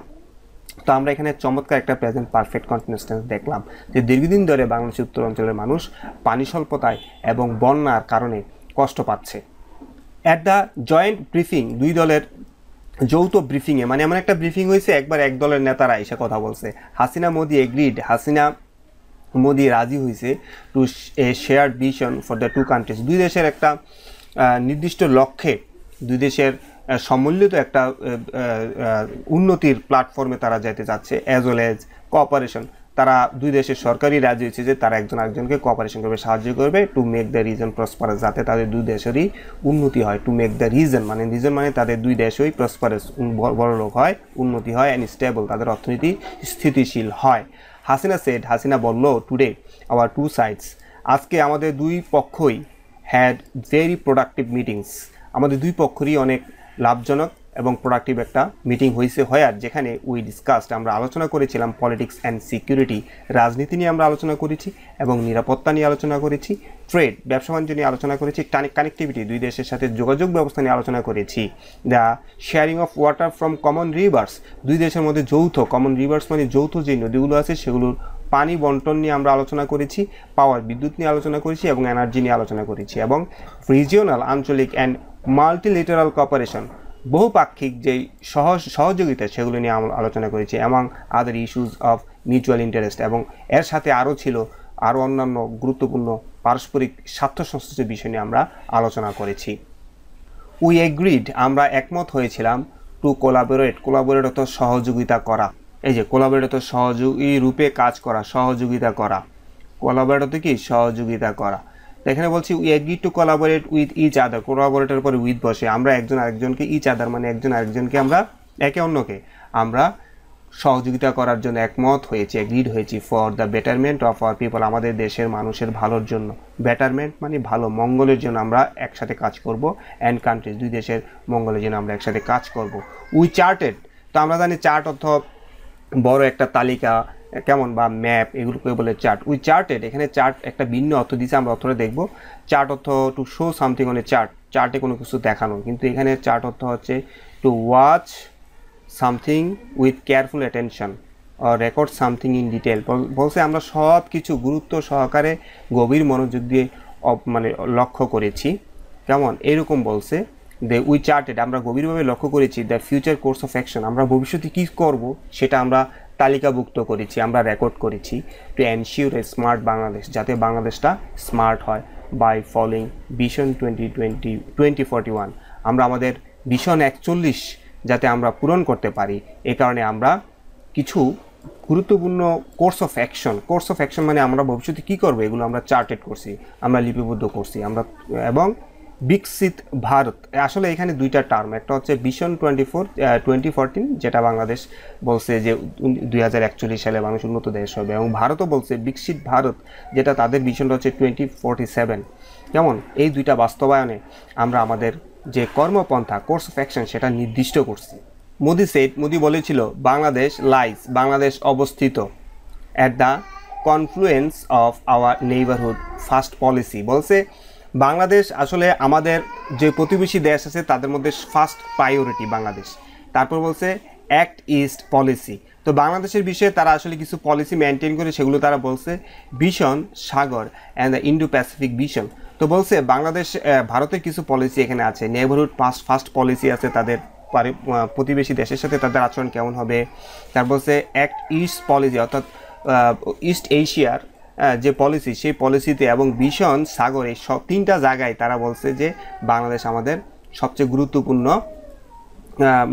তো আমরা এখানে চমৎকার একটা প্রেজেন্ট পারফেক্ট কন্টিনিউয়াস টেন্স দেখলাম যে দীর্ঘদিন ধরে বাংলাদেশের উত্তর অঞ্চলের মানুষ পানি স্বল্পতায় এবং বন্যার কারণে কষ্ট পাচ্ছে। অ্যাট দ্য জয়েন্ট ব্রিফিং, দুই দলের যৌথ ব্রিফিংয়ে, মানে এমন একটা ব্রিফিং হয়েছে একবার এক দলের নেতারা এসে কথা বলছে। হাসিনা মোদি এগ্রিড, হাসিনা মোদি রাজি হয়েছে to a shared vision for the two countries, দুই দেশের একটা নির্দিষ্ট লক্ষ্যে, দুই দেশের সম্মিলিত একটা উন্নতির প্ল্যাটফর্মে তারা যেতে চাচ্ছে। অ্যাজ ওয়েল এজ কোঅপারেশন, তারা দুই দেশের সরকারই রাজি হয়েছে যে তারা একজন আরেকজনকে কোঅপারেশন করবে, সাহায্য করবে, to make the reason prosperous, যাতে তাদের দুই দেশেরই উন্নতি হয়। টু মেক দ্য রিজন মানে তাদের দুই দেশই প্রসপারাস, বড়লোক হয়, উন্নতি হয়, অ্যান্ড স্টেবল, তাদের অর্থনীতি স্থিতিশীল হয়। হাসিনা সেড, হাসিনা বলল, টুডে আওয়ার টু সাইডস, আজকে আমাদের দুই পক্ষই হ্যাড ভেরি প্রোডাক্টিভ মিটিংস, আমাদের দুই পক্ষেরই অনেক লাভজনক এবং প্রোডাক্টিভ একটা মিটিং হয়েছে, আর যেখানে উই ডিসকাসড, আমরা আলোচনা করেছিলাম পলিটিক্স অ্যান্ড সিকিউরিটি, রাজনীতি নিয়ে আমরা আলোচনা করেছি এবং নিরাপত্তা নিয়ে আলোচনা করেছি, ট্রেড, ব্যবসা বাণিজ্য নিয়ে আলোচনা করেছি, কানেক্টিভিটি, দুই দেশের সাথে যোগাযোগ ব্যবস্থা নিয়ে আলোচনা করেছি, the sharing of water from common rivers, দুই দেশের মধ্যে যৌথ, কমন রিভার্স মানে যৌথ যে নদীগুলো আছে সেগুলোর পানি বন্টন নিয়ে আমরা আলোচনা করেছি, পাওয়ার, বিদ্যুৎ নিয়ে আলোচনা করেছি এবং এনার্জি নিয়ে আলোচনা করেছি, এবং রিজিওনাল, আঞ্চলিক অ্যান্ড মাল্টিলেটারাল কোঅপারেশন, বহুপাক্ষিক যে সহযোগিতা সেগুলো নিয়ে আলোচনা করেছি, among other issues of mutual interest, এবং এর সাথে আরও ছিল আরও অন্যান্য গুরুত্বপূর্ণ পারস্পরিক স্বার্থ সংশ্লিষ্ট বিষয় নিয়ে আমরা আলোচনা করেছি। উই এগ্রিড, আমরা একমত হয়েছিলাম, টু কোলাবোরেট, কোলাবোরেট অর্থ সহযোগিতা করা, এই যে কোলাবোরেট অর্থ সহযোগী রূপে কাজ করা, সহযোগিতা করা, কোলাবোরেট অর্থ কি? সহযোগিতা করা। তো এখানে বলছি we agree to collaborate with each other, কোলাবোরেটের পরে উইথ বসে, আমরা একজন আরেকজনকে, ইচ আদার মানে একজন আরেকজনকে, আমরা একে অন্যকে আমরা সহযোগিতা করার জন্য একমত হয়েছি, এগ্রিড হয়েছি, for the betterment of our people, আমাদের দেশের মানুষের ভালোর জন্য, বেটারমেন্ট মানে ভালো, মঙ্গলের জন্য আমরা একসাথে কাজ করব, অ্যান্ড কান্ট্রিজ, দুই দেশের মঙ্গলের জন্য আমরা একসাথে কাজ করব। উই চার্টেড, তো আমরা জানি চার্ট অর্থ বড় একটা তালিকা, কেমন, বা ম্যাপ, এগুলোকে বলে চার্ট। উই চার্টেড, এখানে চার্ট একটা ভিন্ন অর্থ দিয়েছে, আমরা অর্থটা দেখব। চার্ট অর্থ to show something on a chart, চার্টে কোনো কিছু দেখানো, কিন্তু এখানে চার্ট অর্থ হচ্ছে to watch something with careful attention or record something in detail, বলছে আমরা সব কিছু গুরুত্ব সহকারে গভীর মনোযোগ দিয়ে মানে লক্ষ্য করেছি, কেমন, এরকম বলছে। উই চার্টেড, আমরা গভীরভাবে লক্ষ্য করেছি, the future course of action, আমরা ভবিষ্যতে কী করব সেটা আমরা তালিকাভুক্ত করেছি, আমরা রেকর্ড করেছি, to ensure a smart Bangladesh, যাতে বাংলাদেশটা স্মার্ট হয়, বাই ফলোইং ভিশন 2041, আমরা আমাদের ভিশন 41 যাতে আমরা পূরণ করতে পারি, এ কারণে আমরা কিছু গুরুত্বপূর্ণ কোর্স অফ অ্যাকশন মানে আমরা ভবিষ্যতে কী করবো এগুলো আমরা চার্টেড করছি, আমরা লিপিবদ্ধ করছি আমরা। এবং বিকশিত ভারত, আসলে এখানে দুইটা টার্ম, একটা হচ্ছে ভিশন 2014 যেটা বাংলাদেশ বলছে যে 2041 সালে মানুষ উন্নত দেশ হবে, এবং ভারতও বলছে বিকশিত ভারত, যেটা তাদের ভিশনটা হচ্ছে 2047। যেমন এই দুইটা বাস্তবায়নে আমরা আমাদের যে কর্মপন্থা, কোর্স অফ অ্যাকশন, সেটা নির্দিষ্ট করছি। মোদি বলেছিল, বাংলাদেশ অবস্থিত at the confluence of our neighbourhood first policy, বলছে বাংলাদেশ আসলে আমাদের যে প্রতিবেশী দেশ আছে তাদের মধ্যে ফার্স্ট প্রায়োরিটি বাংলাদেশ। তারপর বলছে অ্যাক্ট ইস্ট পলিসি। তো বাংলাদেশের বিষয়ে তারা আসলে কিছু পলিসি মেনটেন করে, সেগুলো তারা বলছে vision Sagar and the Indo Pacific vision. তো বলছে বাংলাদেশ ভারতের কিছু পলিসি এখানে আছে, নেইবারহুড ফার্স্ট পলিসি আছে, তাদের প্রতিবেশী দেশের সাথে তাদের আচরণ কেমন হবে। তার বলছে অ্যাক্ট ইস্ট পলিসি, অর্থাৎ ইস্ট এশিয়ার যে পলিসি, সেই পলিসিতে এবং ভিশন সাগর, এই সব 3টা জায়গায় তারা বলছে যে বাংলাদেশ আমাদের সবচেয়ে গুরুত্বপূর্ণ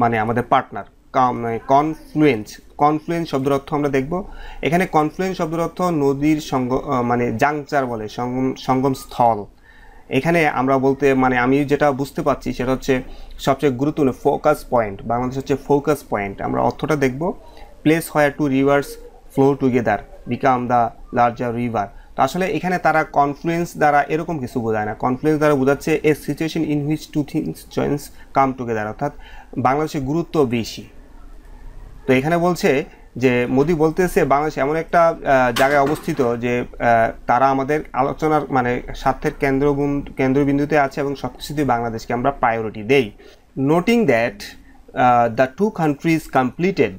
মানে আমাদের পার্টনার। কনফ্লুয়েন্স শব্দের অর্থ আমরা দেখব এখানে। কনফ্লুয়েন্স শব্দের অর্থ নদীর মানে জাংচার বলে, সঙ্গম স্থল। এখানে আমরা বলতে মানে আমি যেটা বুঝতে পারছি সেটা হচ্ছে সবচেয়ে গুরুত্বপূর্ণ ফোকাস পয়েন্ট। বাংলাদেশ হচ্ছে ফোকাস পয়েন্ট। আমরা অর্থটা দেখব, place where two rivers flow together become the larger river. তো আসলে এখানে তারা কনফ্লুয়েন্স দ্বারা এরকম কিছু বোঝায় না। কনফ্লুয়েন্স দ্বারা বোঝাচ্ছে a situation in which two things joins come together, অর্থাৎ বাংলাদেশের গুরুত্ব বেশি। তো এখানে বলছে যে মোদি বলতেছে বাংলাদেশ এমন একটা জায়গায় অবস্থিত যে তারা আমাদের আলোচনার মানে স্বার্থের কেন্দ্রবিন্দুতে আছে এবং সব কিছুতেই বাংলাদেশকে আমরা প্রায়োরিটি দেই। Noting that the two countries completed,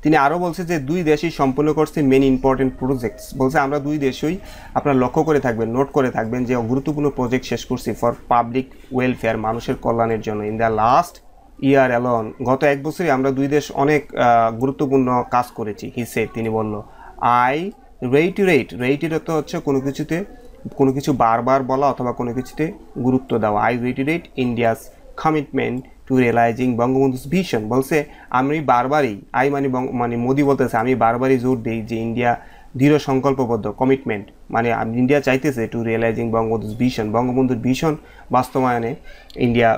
তিনি আরও বলছে যে দুই দেশই সম্পূর্ণ করছে মেনি ইম্পর্টেন্ট প্রজেক্টস। বলছে আমরা দুই দেশই আপনারা লক্ষ্য করে থাকবেন, নোট করে থাকবেন যে গুরুত্বপূর্ণ প্রজেক্ট শেষ করছি ফর পাবলিক ওয়েলফেয়ার, মানুষের কল্যাণের জন্য। In the last year alone, গত 1 বছরে আমরা দুই দেশ অনেক গুরুত্বপূর্ণ কাজ করেছি। তিনি বলল আই রেইটিরেট হচ্ছে কোনো কিছু বারবার বলা অথবা কোনো কিছুতে গুরুত্ব দেওয়া। I reiterate India's commitment to realising Bangabandhu's vision. বলছে আমি বারবারই, মানে মোদি বলতেছে আমি বারবারই জোর দিই যে ইন্ডিয়া দৃঢ় সংকল্পবদ্ধ, কমিটমেন্ট মানে ইন্ডিয়া চাইতেছে টু রিয়েলাইজিং বঙ্গবন্ধুস ভিশন, বঙ্গবন্ধুর ভিশন বাস্তবায়নে ইন্ডিয়া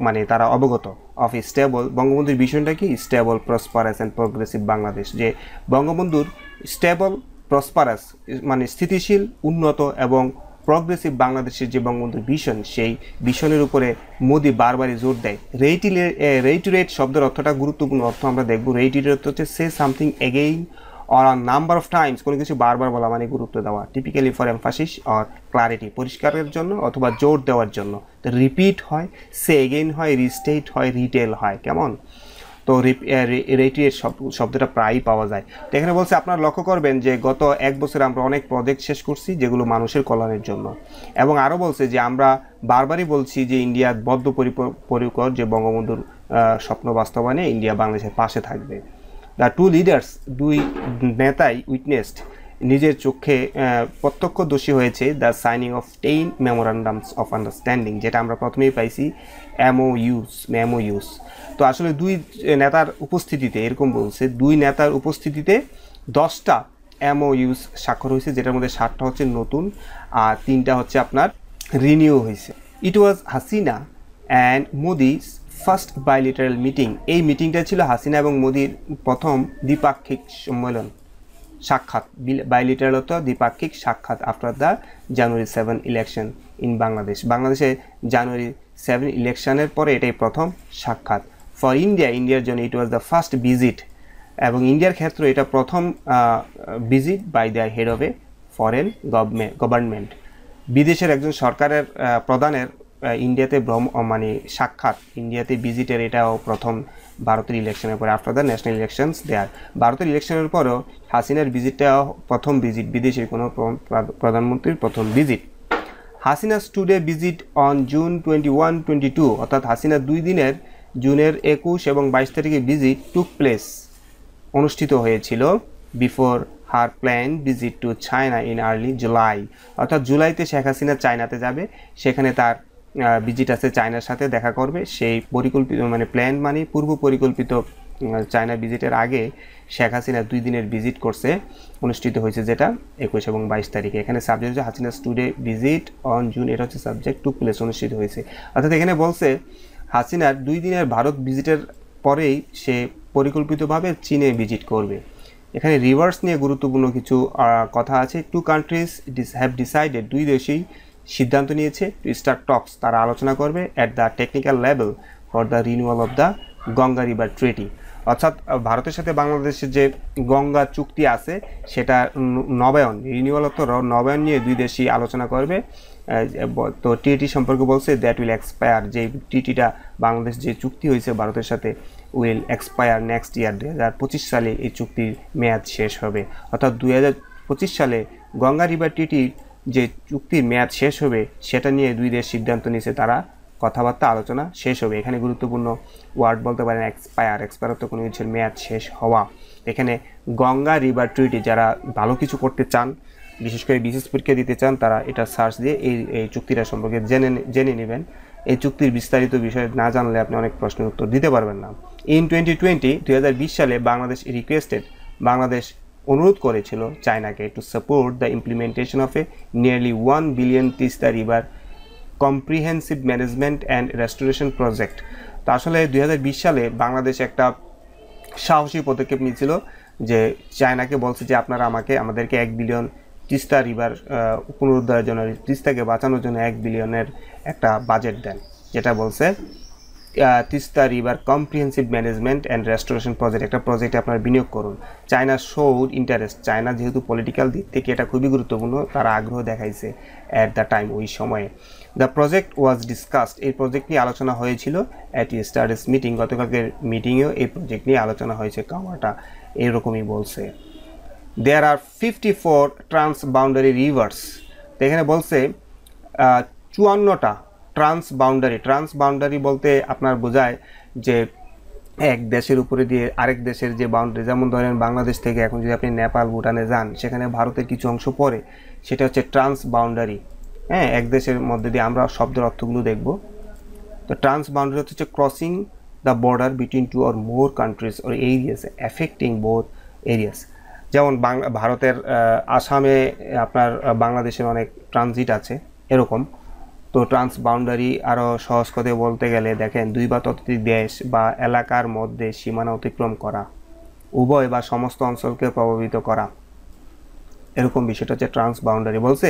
মানে তারা অবগত অফ স্টেবল। বঙ্গবন্ধুর ভিশনটা কি? Stable, prosperous and progressive Bangladesh. যে বঙ্গবন্ধুর স্টেবল, প্রসপারাস মানে স্থিতিশীল, উন্নত এবং প্রগ্রেসিভ বাংলাদেশের যে বঙ্গবন্ধুর ভিশন, সেই ভিশনের উপরে মোদি বারবারই জোর দেয়। রেইটিরেট শব্দের অর্থটা গুরুত্বপূর্ণ অর্থ আমরা দেখব। রেইটিরেট হচ্ছে say something again or a number of Times, কোনো কিছু বারবার বলা মানে গুরুত্ব দেওয়া। Typically for emphasis or clarity, পরিষ্কারের জন্য অথবা জোর দেওয়ার জন্য। তো রিপিট হয়, সে এগেইন হয়, রিস্টেট হয়, রিটেল হয়। কেমন? তো রেইটিরেট শব্দটা প্রায়ই পাওয়া যায়। তো এখানে বলছে আপনারা লক্ষ্য করবেন যে গত 1 বছরে আমরা অনেক প্রজেক্ট শেষ করছি যেগুলো মানুষের কল্যাণের জন্য। এবং আরও বলছে যে আমরা বারবারই বলছি যে ইন্ডিয়া বদ্ধপরিকর যে বঙ্গবন্ধুর স্বপ্ন বাস্তবায়নে ইন্ডিয়া বাংলাদেশের পাশে থাকবে। দ্য টু লিডার্স, দুই নেতাই উইটনেসড, নিজের চোখে প্রত্যক্ষদর্শী হয়েছে the signing of 10 memorandums of understanding, যেটা আমরা প্রথমেই পাইছি এমওইউস। তো আসলে দুই নেতার উপস্থিতিতে, এরকম বলছে, দুই নেতার উপস্থিতিতে 10টা এমওইউস স্বাক্ষর হয়েছে, যেটার মধ্যে 7টা হচ্ছে নতুন আর 3টা হচ্ছে আপনার রিনিউ হয়েছে। It was Hasina and Modi's first bilateral meeting. এই মিটিংটা ছিল হাসিনা এবং মোদির প্রথম দ্বিপাক্ষিক সম্মেলন, সাক্ষাৎ। বাইলেটারাল অর্থ দ্বিপাক্ষিক সাক্ষাৎ after the January 7 election in Bangladesh. বাংলাদেশে জানুয়ারি 7 ইলেকশনের পরে এটাই প্রথম সাক্ষাৎ। ফর ইন্ডিয়ার জন্য it was the first visit, এবং ইন্ডিয়ার ক্ষেত্রে এটা প্রথম visit by the head of a foreign government. বিদেশের একজন সরকারের প্রধানের ইন্ডিয়াতে মানে সাক্ষাৎ, ইন্ডিয়াতে ভিজিটের এটাও প্রথম ভারতের ইলেকশনের পরে, আফটার দ্য ন্যাশনাল ইলেকশনস দেয়ার। ভারতের ইলেকশনের পরেও হাসিনার ভিজিটটাও প্রথম ভিজিট, বিদেশের কোনো প্রধানমন্ত্রীর প্রথম visit. Hasina today visit on June 21-22, অর্থাৎ হাসিনা 2 দিনের জুনের 21 এবং 22 তারিখে ভিজিট টুক প্লেস, অনুষ্ঠিত হয়েছিল before her plan visit to China in early July, অর্থাৎ জুলাইতে শেখ হাসিনা চায়নাতে যাবে, সেখানে তার ভিজিট আছে, চায়নার সাথে দেখা করবে। সেই পরিকল্পিত মানে প্ল্যান মানে পূর্ব পরিকল্পিত চায়না ভিজিটের আগে শেখ হাসিনা 2 দিনের ভিজিট করছে, অনুষ্ঠিত হয়েছে যেটা 21 এবং 22 তারিখে। এখানে সাবজেক্ট হচ্ছে Hasina today visit on June, এটা হচ্ছে সাবজেক্ট, টুক প্লেস, অনুষ্ঠিত হয়েছে। অর্থাৎ এখানে বলছে হাসিনার 2 দিনের ভারত ভিজিটের পরেই সে পরিকল্পিতভাবে চীনে ভিজিট করবে। এখানে রিভার্স নিয়ে গুরুত্বপূর্ণ কিছু কথা আছে। 2 countries হ্যাভ ডিসাইডেড, 2 দেশই সিদ্ধান্ত নিয়েছে টু স্টার্ট টক্স, তারা আলোচনা করবে at the technical level for the renewal of the Ganga river treaty, অর্থাৎ ভারতের সাথে বাংলাদেশের যে গঙ্গা চুক্তি আছে সেটা নবায়ন, রিনিউয়াল অর্থ নবায়ন নিয়ে 2 দেশই আলোচনা করবে। তো টিটি সম্পর্কে বলছে দ্যাট উইল এক্সপায়ার, যে টিটিটা বাংলাদেশ যে চুক্তি হয়েছে ভারতের সাথে উইল এক্সপায়ার নেক্সট ইয়ার। 2025 সালে এই চুক্তির মেয়াদ শেষ হবে। অর্থাৎ 2025 সালে গঙ্গা রিভার ট্রিটির যে চুক্তির মেয়াদ শেষ হবে সেটা নিয়ে দুই দেশ সিদ্ধান্ত নিয়েছে, তারা কথাবার্তা আলোচনা শেষ হবে। এখানে গুরুত্বপূর্ণ ওয়ার্ড বলতে পারেন এক্সপায়ার। এক্সপায়ার তো কোনো কিছুর মেয়াদ শেষ হওয়া। এখানে গঙ্গা রিভার ট্রিটি, যারা ভালো কিছু করতে চান, বিশেষ করে বিশেষ পরীক্ষা দিতে চান, তারা এটা সার্চ দিয়ে এই চুক্তিটা সম্পর্কে জেনে নেবেন। এই চুক্তির বিস্তারিত বিষয় না জানলে আপনি অনেক প্রশ্নের উত্তর দিতে পারবেন না। ইন 2020 সালে বাংলাদেশ অনুরোধ করেছিল চায়নাকে to support the implementation of a nearly 1 billion Teesta river comprehensive management and restoration project. তো আসলে 2020 সালে বাংলাদেশ একটা সাহসী পদক্ষেপ নিয়েছিল, যে চায়নাকে বলছে যে আপনারা আমাদেরকে 1 বিলিয়ন তিস্তা রিভার পুনরুদ্ধারের জন্য, তিস্তাকে বাঁচানোর জন্য 1 বিলিয়নের একটা বাজেট দেন, যেটা বলছে Teesta river comprehensive management and restoration project, একটা প্রজেক্টে আপনারা বিনিয়োগ করুন। China showed interest. চায়না যেহেতু পলিটিক্যাল দিক থেকে এটা খুবই গুরুত্বপূর্ণ, তারা আগ্রহ দেখাইছে অ্যাট দ্য টাইম, ওই সময়ে। The project was discussed. এই প্রজেক্ট নিয়ে আলোচনা হয়েছিল অ্যাট ইস্টারডেস মিটিং। গতকালকের মিটিংয়েও এই প্রজেক্ট নিয়ে আলোচনা হয়েছে। কামাটা এরকমই বলছে। There are 54 trans boundary rivers. তো এখানে বলছে 54টা ট্রান্স বাউন্ডারি বলতে আপনার বোঝায় যে এক দেশের উপরে দিয়ে আরেক দেশের যে বাউন্ডারি, যেমন ধরেন বাংলাদেশ থেকে এখন যদি আপনি নেপাল ভুটানে যান, সেখানে ভারতের কিছু অংশ পড়ে, সেটা হচ্ছে ট্রান্স বাউন্ডারি। হ্যাঁ, এক দেশের মধ্যে দিয়ে আমরা শব্দের অর্থগুলো দেখব। তো ট্রান্স বাউন্ডারি হচ্ছে crossing the border between two or more countries or areas affecting both areas. যেমন ভারতের আসামে আপনার বাংলাদেশের অনেক ট্রানজিট আছে, এরকম। তো ট্রান্স বাউন্ডারি আরও সহজ করে বলতে গেলে দেখেন, 2 বা ততোধিক দেশ বা এলাকার মধ্যে সীমানা অতিক্রম করা, উভয় বা সমস্ত অঞ্চলকে প্রভাবিত করা, এরকম বিষয়টা হচ্ছে ট্রান্স বাউন্ডারি। বলছে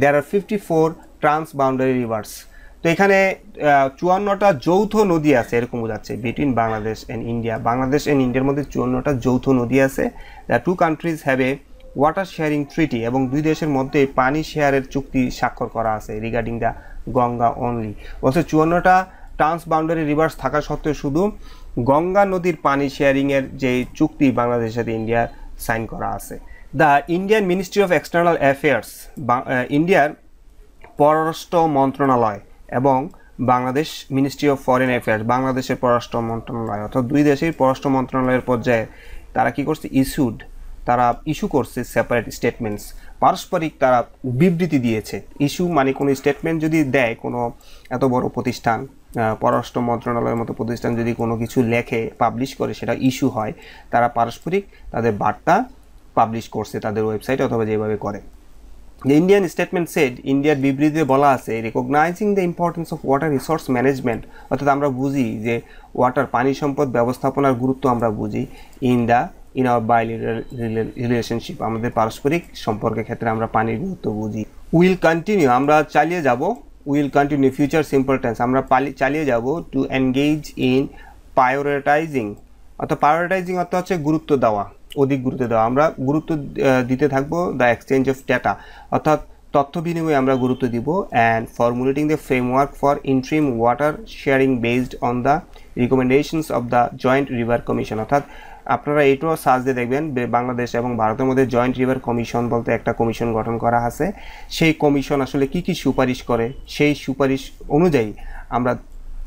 there are 54 trans boundary rivers. তো এখানে 54টা যৌথ নদী আছে, এরকম বোঝাচ্ছে, between Bangladesh and India. Bangladesh and ইন্ডিয়ার মধ্যে 54টা যৌথ নদী আছে। The two countries have a water sharing treaty, এবং দুই দেশের মধ্যে পানি শেয়ারের চুক্তি স্বাক্ষর করা আছে রিগার্ডিং দ্য গঙ্গা অনলি। বলছে 54টা ট্রান্স বাউন্ডারি রিভার্স থাকা সত্ত্বেও শুধু গঙ্গা নদীর পানি শেয়ারিংয়ের যে চুক্তি বাংলাদেশের সাথে ইন্ডিয়ার সাইন করা আছে। The Indian ministry of external affairs, ইন্ডিয়ার পররাষ্ট্র মন্ত্রণালয় এবং Bangladesh ministry of foreign affairs, বাংলাদেশের পররাষ্ট্র মন্ত্রণালয়, অর্থাৎ দুই দেশের পররাষ্ট্র মন্ত্রণালয়ের পর্যায়ে তারা কি করছে, তারা ইস্যু করছে সেপারেট স্টেটমেন্টস, পারস্পরিক তারা বিবৃতি দিয়েছে। ইস্যু মানে কোনো স্টেটমেন্ট যদি দেয় কোনো এত বড় প্রতিষ্ঠান, পররাষ্ট্র মন্ত্রণালয়ের মতো প্রতিষ্ঠান যদি কোনো কিছু লেখে পাবলিশ করে, সেটা ইস্যু হয়। তারা পারস্পরিক তাদের বার্তা পাবলিশ করছে তাদের ওয়েবসাইটে অথবা যেভাবে করে। The Indian statement said, ইন্ডিয়ার বিবৃতিতে বলা আছে, recognising the importance of water resource management, অর্থাৎ আমরা বুঝি যে ওয়াটার পানি সম্পদ ব্যবস্থাপনার গুরুত্ব আমরা বুঝি ইন আওয়ার বাইলেটারাল রিলেশনশিপ, আমাদের পারস্পরিক সম্পর্কের ক্ষেত্রে আমরা পানির গুরুত্ব বুঝি। উইল কন্টিনিউ, আমরা চালিয়ে যাব, will continue future simple tense, আমরা চালিয়ে যাব টু এনগেজ ইন প্রায়োরিটাইজিং, অর্থাৎ প্রায়োরিটাইজিং অর্থ হচ্ছে গুরুত্ব দেওয়া, অধিক গুরুত্ব দেওয়া, আমরা গুরুত্ব দিতে থাকবো দ্য এক্সচেঞ্জ অফ ডেটা, অর্থাৎ তথ্য বিনিময়ে আমরা গুরুত্ব দিব। And formulating the framework for interim water sharing based on the recommendations of the joint river commission, অর্থাৎ আপনারা এইটাও সার্চ দিয়ে দেখবেন বাংলাদেশ এবং ভারতের মধ্যে জয়েন্ট রিভার কমিশন বলতে একটা কমিশন গঠন করা আছে। সেই কমিশন আসলে কি কি সুপারিশ করে, সেই সুপারিশ অনুযায়ী আমরা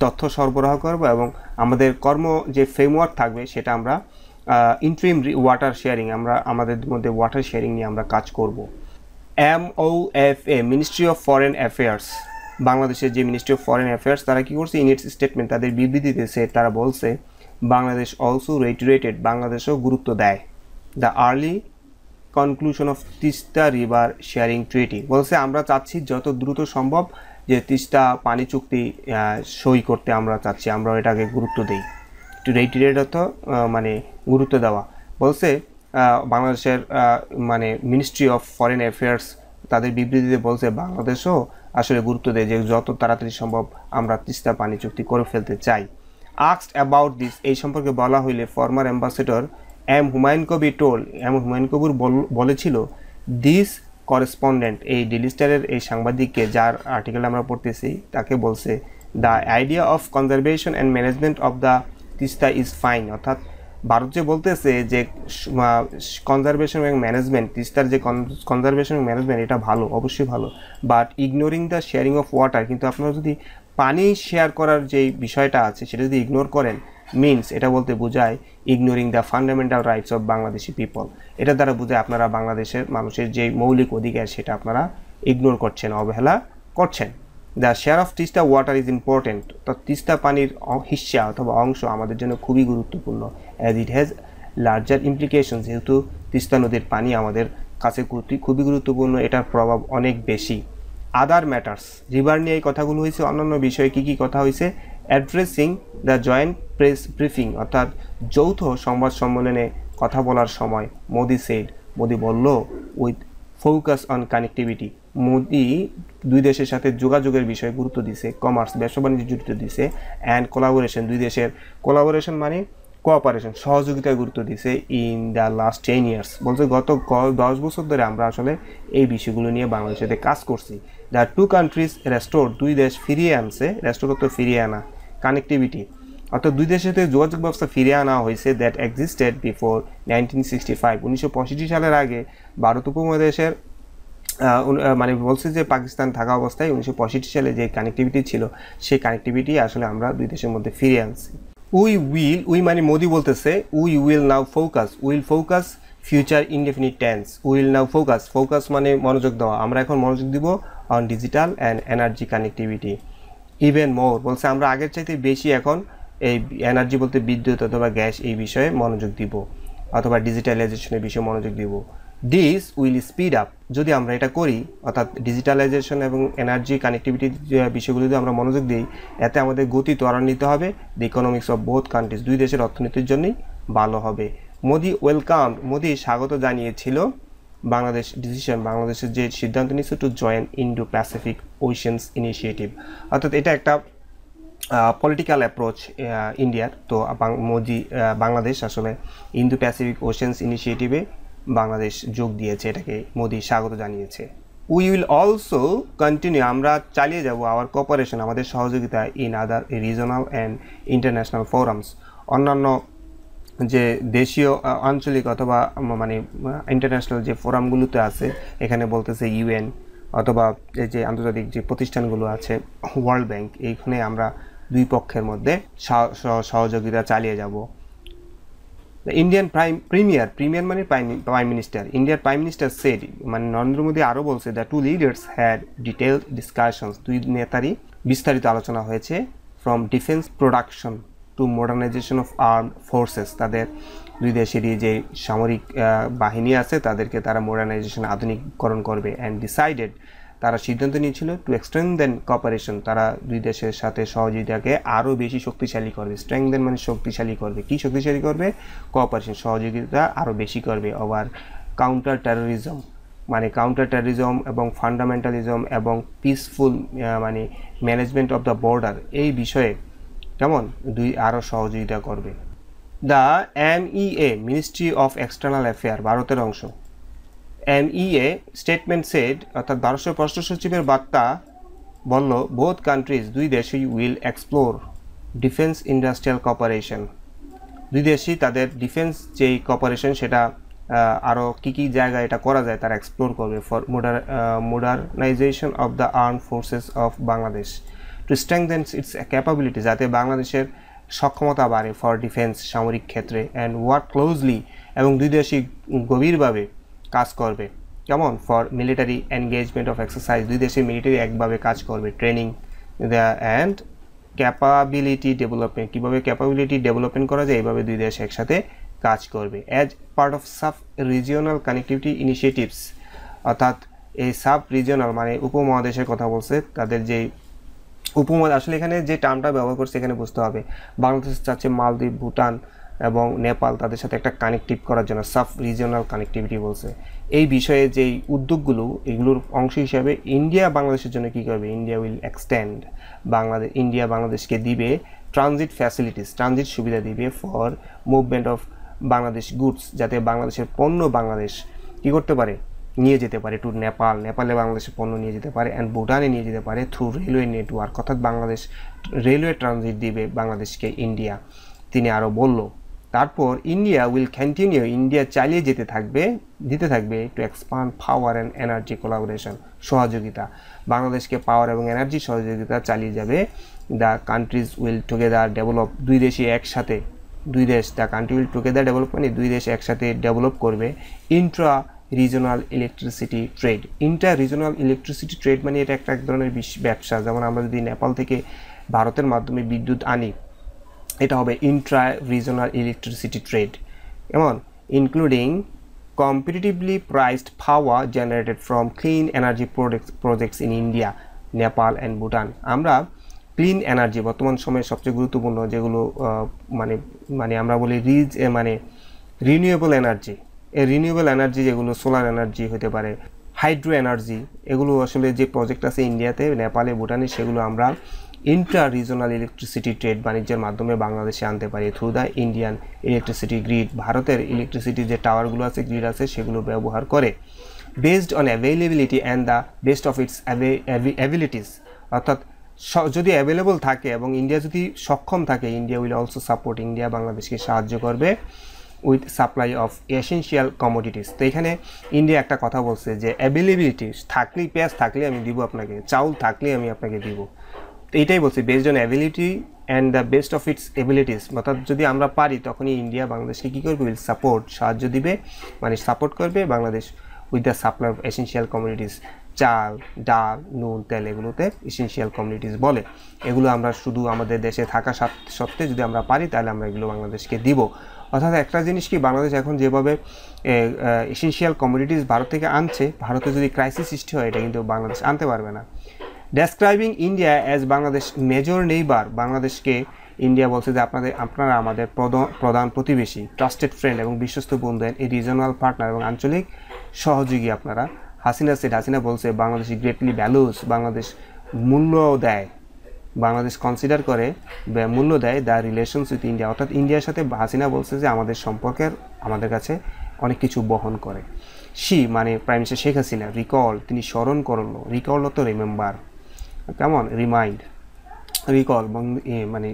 তথ্য সরবরাহ করব এবং আমাদের কর্ম যে ফ্রেমওয়ার্ক থাকবে সেটা আমরা ইন্ট্রিম ওয়াটার শেয়ারিং, আমরা আমাদের মধ্যে ওয়াটার শেয়ারিং নিয়ে আমরা কাজ করব। MOFA, ministry of foreign affairs, বাংলাদেশের যে মিনিস্ট্রি অফ ফরেন অ্যাফেয়ার্স, তারা কি করছে, ইন ইটস স্টেটমেন্ট, তাদের বিবৃতিতে তারা বলছে বাংলাদেশ অলসো রেইটারেটেড, বাংলাদেশও গুরুত্ব দেয় the early conclusion of Teesta river sharing treaty, বলছে আমরা চাচ্ছি যত দ্রুত সম্ভব যে তিস্তা পানি চুক্তি সই করতে আমরা চাচ্ছি, আমরা এটাকে গুরুত্ব দেই। টু রেইটারেট অর্থ মানে গুরুত্ব দেওয়া। বলছে বাংলাদেশের মানে মিনিস্ট্রি অফ ফরেন অ্যাফেয়ার্স তাদের বিবৃতিতে বলছে বাংলাদেশও আসলে গুরুত্ব দেয় যে যত তাড়াতাড়ি সম্ভব আমরা তিস্তা পানি চুক্তি করে ফেলতে চাই। আস্কড অ্যাবাউট দিস, এই সম্পর্কে বলা হইলে ফর্মার অ্যাম্বাসেডর হুমায়ুন কবির বলেছিল দিস করেসপন্ডেন্ট, এই ডেইলি স্টারের এই সাংবাদিককে, যার আর্টিকেল আমরা পড়তেছি, তাকে বলছে the idea of conservation and management of the Teesta is fine, অর্থাৎ ভারত যে বলতেছে যে কনজারভেশন এবং ম্যানেজমেন্ট, তিস্তার যে কনজারভেশন এবং ম্যানেজমেন্ট এটা ভালো, অবশ্যই ভালো, but ignoring the sharing of water, কিন্তু আপনারা যদি পানি শেয়ার করার যে বিষয়টা আছে সেটা যদি ইগনোর করেন, মিনস এটা বলতে বোঝায় ignoring the fundamental rights of Bangladeshi people. এটা দ্বারা বোঝায় আপনারা বাংলাদেশের মানুষের যে মৌলিক অধিকার সেটা আপনারা ইগনোর করছেন, অবহেলা করছেন। The share of Teesta water is important, তো তিস্তা পানির হিস্সা অথবা অংশ আমাদের জন্য খুবই গুরুত্বপূর্ণ, as it has larger implication, যেহেতু তিস্তা নদীর পানি আমাদের কাছে খুবই গুরুত্বপূর্ণ, এটার প্রভাব অনেক বেশি। আদার ম্যাটার্স, রিভার নিয়ে এই কথাগুলো হয়েছে, অন্যান্য বিষয়ে কী কী কথা হয়েছে, addressing the joint press briefing, অর্থাৎ যৌথ সংবাদ সম্মেলনে কথা বলার সময় মোদি বলল with focus on connectivity, Modi দুই দেশের সাথে যোগাযোগের বিষয়ে গুরুত্ব দিছে, কমার্স ব্যবসা বাণিজ্য গুরুত্ব দিছে, অ্যান্ড কোলাবোরেশন, দুই দেশের কোলাবোরেশন মানে কোঅপারেশন, সহযোগিতায় গুরুত্ব দিছে, ইন দ্য লাস্ট 10 years, বলছে গত 10 বছর ধরে আমরা আসলে এই বিষয়গুলো নিয়ে বাংলাদেশের সাথে কাজ করছি। দ্য টু কান্ট্রিজ রেস্টোর, দুই দেশ ফিরিয়ে আনছে, রেস্টোর তো ফিরিয়ে আনা, কানেক্টিভিটি অর্থাৎ দুই দেশের সাথে যোগাযোগ ব্যবস্থা ফিরিয়ে আনা হয়েছে, দ্যাট এক্সিস্টেড বিফোর 1965, 1965 সালের আগে ভারত উপমহাদেশের মানে বলছে যে পাকিস্তান থাকা অবস্থায় 1965 সালে যে কানেক্টিভিটি ছিল সেই কানেক্টিভিটি আসলে আমরা দুই দেশের মধ্যে ফিরিয়ে আনছি। উই মানে মোদি বলতেছে will now focus future indefinite tense, will now focus মানে মনোযোগ দেওয়া, আমরা এখন মনোযোগ দিব on digital and energy connectivity, even more বলছে আমরা আগের চাইতে বেশি এখন এই এনার্জি বলতে বিদ্যুৎ অথবা গ্যাস এই বিষয়ে মনোযোগ দিব, অথবা ডিজিটালাইজেশনের বিষয়ে মনোযোগ দিব। দিস উইল স্পিড আপ, যদি আমরা এটা করি অর্থাৎ ডিজিটালাইজেশন এবং এনার্জি কানেক্টিভিটির বিষয়গুলো যদি আমরা মনোযোগ দিই, এতে আমাদের গতি ত্বরান্বিত হবে, the economics of both countries, দুই দেশের অর্থনীতির জন্যই ভালো হবে। মোদি স্বাগত জানিয়েছিল বাংলাদেশের যে সিদ্ধান্ত নিচ্ছে to join Indo Pacific oceans initiative, অর্থাৎ এটা একটা পলিটিক্যাল অ্যাপ্রোচ ইন্ডিয়ার, তো বাংলাদেশ আসলে ইন্দো প্যাসিফিক ওশেন্স ইনিশিয়েটিভে বাংলাদেশ যোগ দিয়েছে, এটাকে মোদি স্বাগত জানিয়েছে। উই উইল অলসো কন্টিনিউ, আমরা চালিয়ে যাব আওয়ার কোঅপারেশন, আমাদের সহযোগিতা in other regional and international forums, অন্যান্য যে দেশীয় আঞ্চলিক অথবা মানে ইন্টারন্যাশনাল যে ফোরামগুলোতে আছে, এখানে বলতেছে ইউএন অথবা এই যে আন্তর্জাতিক যে প্রতিষ্ঠানগুলো আছে, ওয়ার্ল্ড ব্যাংক, এইখানে আমরা দুই পক্ষের মধ্যে সহযোগিতা চালিয়ে যাব। ইন্ডিয়ান প্রিমিয়ার মানে প্রাইম মিনিস্টার, ইন্ডিয়ার প্রাইম মিনিস্টার সেড, মানে নরেন্দ্র মোদী আরও বলছে the two leaders had detailed discussions, দুই নেতারই বিস্তারিত আলোচনা হয়েছে, from defence production to modernisation of armed forces, তাদের দুই দেশেরই যে সামরিক বাহিনী আছে তাদেরকে তারা মডার্নাইজেশন আধুনিকীকরণ করবে, অ্যান্ড ডিসাইডেড, তারা সিদ্ধান্ত নিয়েছিল টু স্ট্রেংথেন কোঅপারেশন, তারা দুই দেশের সাথে সহযোগিতাকে আরও বেশি শক্তিশালী করবে, স্ট্রেংথেন মানে শক্তিশালী করবে, কি শক্তিশালী করবে, কোঅপারেশন সহযোগিতা আরও বেশি করবে, ওভার কাউন্টার টেরোরিজম এবং ফান্ডামেন্টালিজম এবং পিসফুল মানে ম্যানেজমেন্ট অফ দ্য বর্ডার, এই বিষয়ে কেমন আরও সহযোগিতা করবে। The MEA ministry of external affair, ভারতের অংশ, MEA স্টেটমেন্ট সেড, অর্থাৎ ভারতের পররাষ্ট্র সচিবের বার্তা বলল, বোথ কান্ট্রিজ, দুই দেশই will explore defence industrial cooperation, দুই দেশই তাদের ডিফেন্স যেই কোঅপারেশন সেটা আরও কী কী জায়গায় এটা করা যায় তারা এক্সপ্লোর করবে, for modernisation of the armed forces of Bangladesh, to strengthen its capability, যাতে বাংলাদেশের সক্ষমতা বাড়ে ফর ডিফেন্স সামরিক ক্ষেত্রে, অ্যান্ড ওয়ার্ক ক্লোজলি, এবং দুই দেশই গভীরভাবে কাজ করবে, কেমন, for military engagement of exercise, দুই দেশের মিলিটারি একভাবে কাজ করবে, ট্রেনিং অ্যান্ড ক্যাপাবিলিটি ডেভেলপমেন্ট, কীভাবে ক্যাপাবিলিটি ডেভেলপমেন্ট করা যায় এইভাবে দুই দেশ একসাথে কাজ করবে, as part of sub regional connectivity initiatives, অর্থাৎ এই সাব রিজিওনাল মানে উপমহাদেশের কথা বলছে, তাদের যেই উপমহাদেশ, আসলে এখানে যে টার্মটা ব্যবহার করছে এখানে বুঝতে হবে, বাংলাদেশ চাচ্ছে মালদ্বীপ, ভুটান এবং নেপাল তাদের সাথে একটা কানেক্টিভ করার জন্য সাব রিজিওনাল কানেক্টিভিটি বলছে। এই বিষয়ে যেই উদ্যোগগুলো এগুলোর অংশ হিসাবে ইন্ডিয়া বাংলাদেশের জন্য কী করবে, ইন্ডিয়া উইল এক্সটেন্ড, ইন্ডিয়া বাংলাদেশকে দিবে ট্রানজিট ফ্যাসিলিটিস, ট্রানজিট সুবিধা দিবে for movement of Bangladesh goods, যাতে বাংলাদেশের পণ্য বাংলাদেশ কী করতে পারে, নিয়ে যেতে পারে টু নেপালে বাংলাদেশের পণ্য নিয়ে যেতে পারে, অ্যান্ড ভুটানে নিয়ে যেতে পারে থ্রু রেলওয়ে নেটওয়ার্ক, অর্থাৎ বাংলাদেশ রেলওয়ে ট্রানজিট দিবে বাংলাদেশকে ইন্ডিয়া। তিনি আরও বলল। তারপর ইন্ডিয়া উইল কন্টিনিউ, ইন্ডিয়া চালিয়ে দিতে থাকবে two expand power and energy collaboration, সহযোগিতা। বাংলাদেশকে পাওয়ার এবং এনার্জি সহযোগিতা চালিয়ে যাবে। The countries will together develop, দুই দেশই একসাথে, the country will together develop মানে দুই দেশ একসাথে ডেভেলপ করবে। Intra regional electricity trade, regional electricity trade মানে এটা এক ধরনের ব্যবসা। যেমন আমরা যদি নেপাল থেকে ভারতের মাধ্যমে বিদ্যুৎ আনি, এটা হবে ইন্ট্রা রিজনাল ইলেকট্রিসিটি ট্রেড। এমন including competitively priced power generated from clean energy projects in India, Nepal and Bhutan। আমরা ক্লিন এনার্জি বর্তমান সময়ে সবচেয়ে গুরুত্বপূর্ণ যেগুলো মানে আমরা বলি রিনিউয়েবল এনার্জি, এই রিনিউয়েবল এনার্জি যেগুলো সোলার এনার্জি হতে পারে, হাইড্রো এনার্জি, এগুলো আসলে যে প্রজেক্ট আছে ইন্ডিয়াতে, নেপালে, ভুটানে, সেগুলো আমরা ইন্ট্রা রিজনাল ইলেকট্রিসিটি ট্রেড বাণিজ্যের মাধ্যমে বাংলাদেশে আনতে পারি through the Indian electricity grid. ভারতের ইলেকট্রিসিটি যে টাওয়ারগুলো আছে, গ্রিড আছে, সেগুলো ব্যবহার করে based on availability and the best of its abilities. অর্থাৎ যদি অ্যাভেলেবল থাকে এবং ইন্ডিয়া যদি সক্ষম থাকে, India will also support, India বাংলাদেশকে সাহায্য করবে with supply of essential commodities. তো এখানে ইন্ডিয়া একটা কথা বলছে যে অ্যাভেলেবিলিটি থাকলেই, পেঁয়াজ থাকলে আমি দিব আপনাকে, চাউল থাকলেই আমি আপনাকে দিব। তো এইটাই বলছি, based on ability and the best of its abilities. অর্থাৎ যদি আমরা পারি তখনই ইন্ডিয়া বাংলাদেশকে কী করবে, উইল সাপোর্ট, সাহায্য দিবে, মানে সাপোর্ট করবে Bangladesh with the supply of essential commodities. চাল, ডাল, নুন, তেল, এগুলোতে এসেনশিয়াল কমোডিটিস বলে। এগুলো আমরা শুধু আমাদের দেশে থাকা সত্ত্বে যদি আমরা পারি, তাহলে আমরা এগুলো বাংলাদেশকে দিব। অর্থাৎ একটা জিনিস কি, বাংলাদেশ এখন যেভাবে এসেনশিয়াল কমোডিটিস ভারত থেকে আনছে, ভারতে যদি ক্রাইসিস সৃষ্টি হয়, এটা কিন্তু বাংলাদেশ আনতে পারবে না। Describing India as Bangladesh major neighbour, বাংলাদেশকে ইন্ডিয়া বলছে যে আপনারা আমাদের প্রধান প্রতিবেশী, ট্রাস্টেড ফ্রেন্ড এবং বিশ্বস্ত বন্ধু, এই রিজনাল পার্টনার এবং আঞ্চলিক সহযোগী আপনারা। হাসিনা বলছে বাংলাদেশ গ্রেটলি ভ্যালুস, বাংলাদেশ মূল্য দেয়, বাংলাদেশ কনসিডার করে, মূল্য দেয় দ্য রিলেশনস উইথ ইন্ডিয়া। অর্থাৎ ইন্ডিয়ার সাথে হাসিনা বলছে যে আমাদের সম্পর্কের আমাদের কাছে অনেক কিছু বহন করে। মানে prime minister Sheikh Hasina recall, তিনি স্মরণ করলো, রিকল তো রিমেম্বার, কেমন রিমাইন্ড, রিকল মানে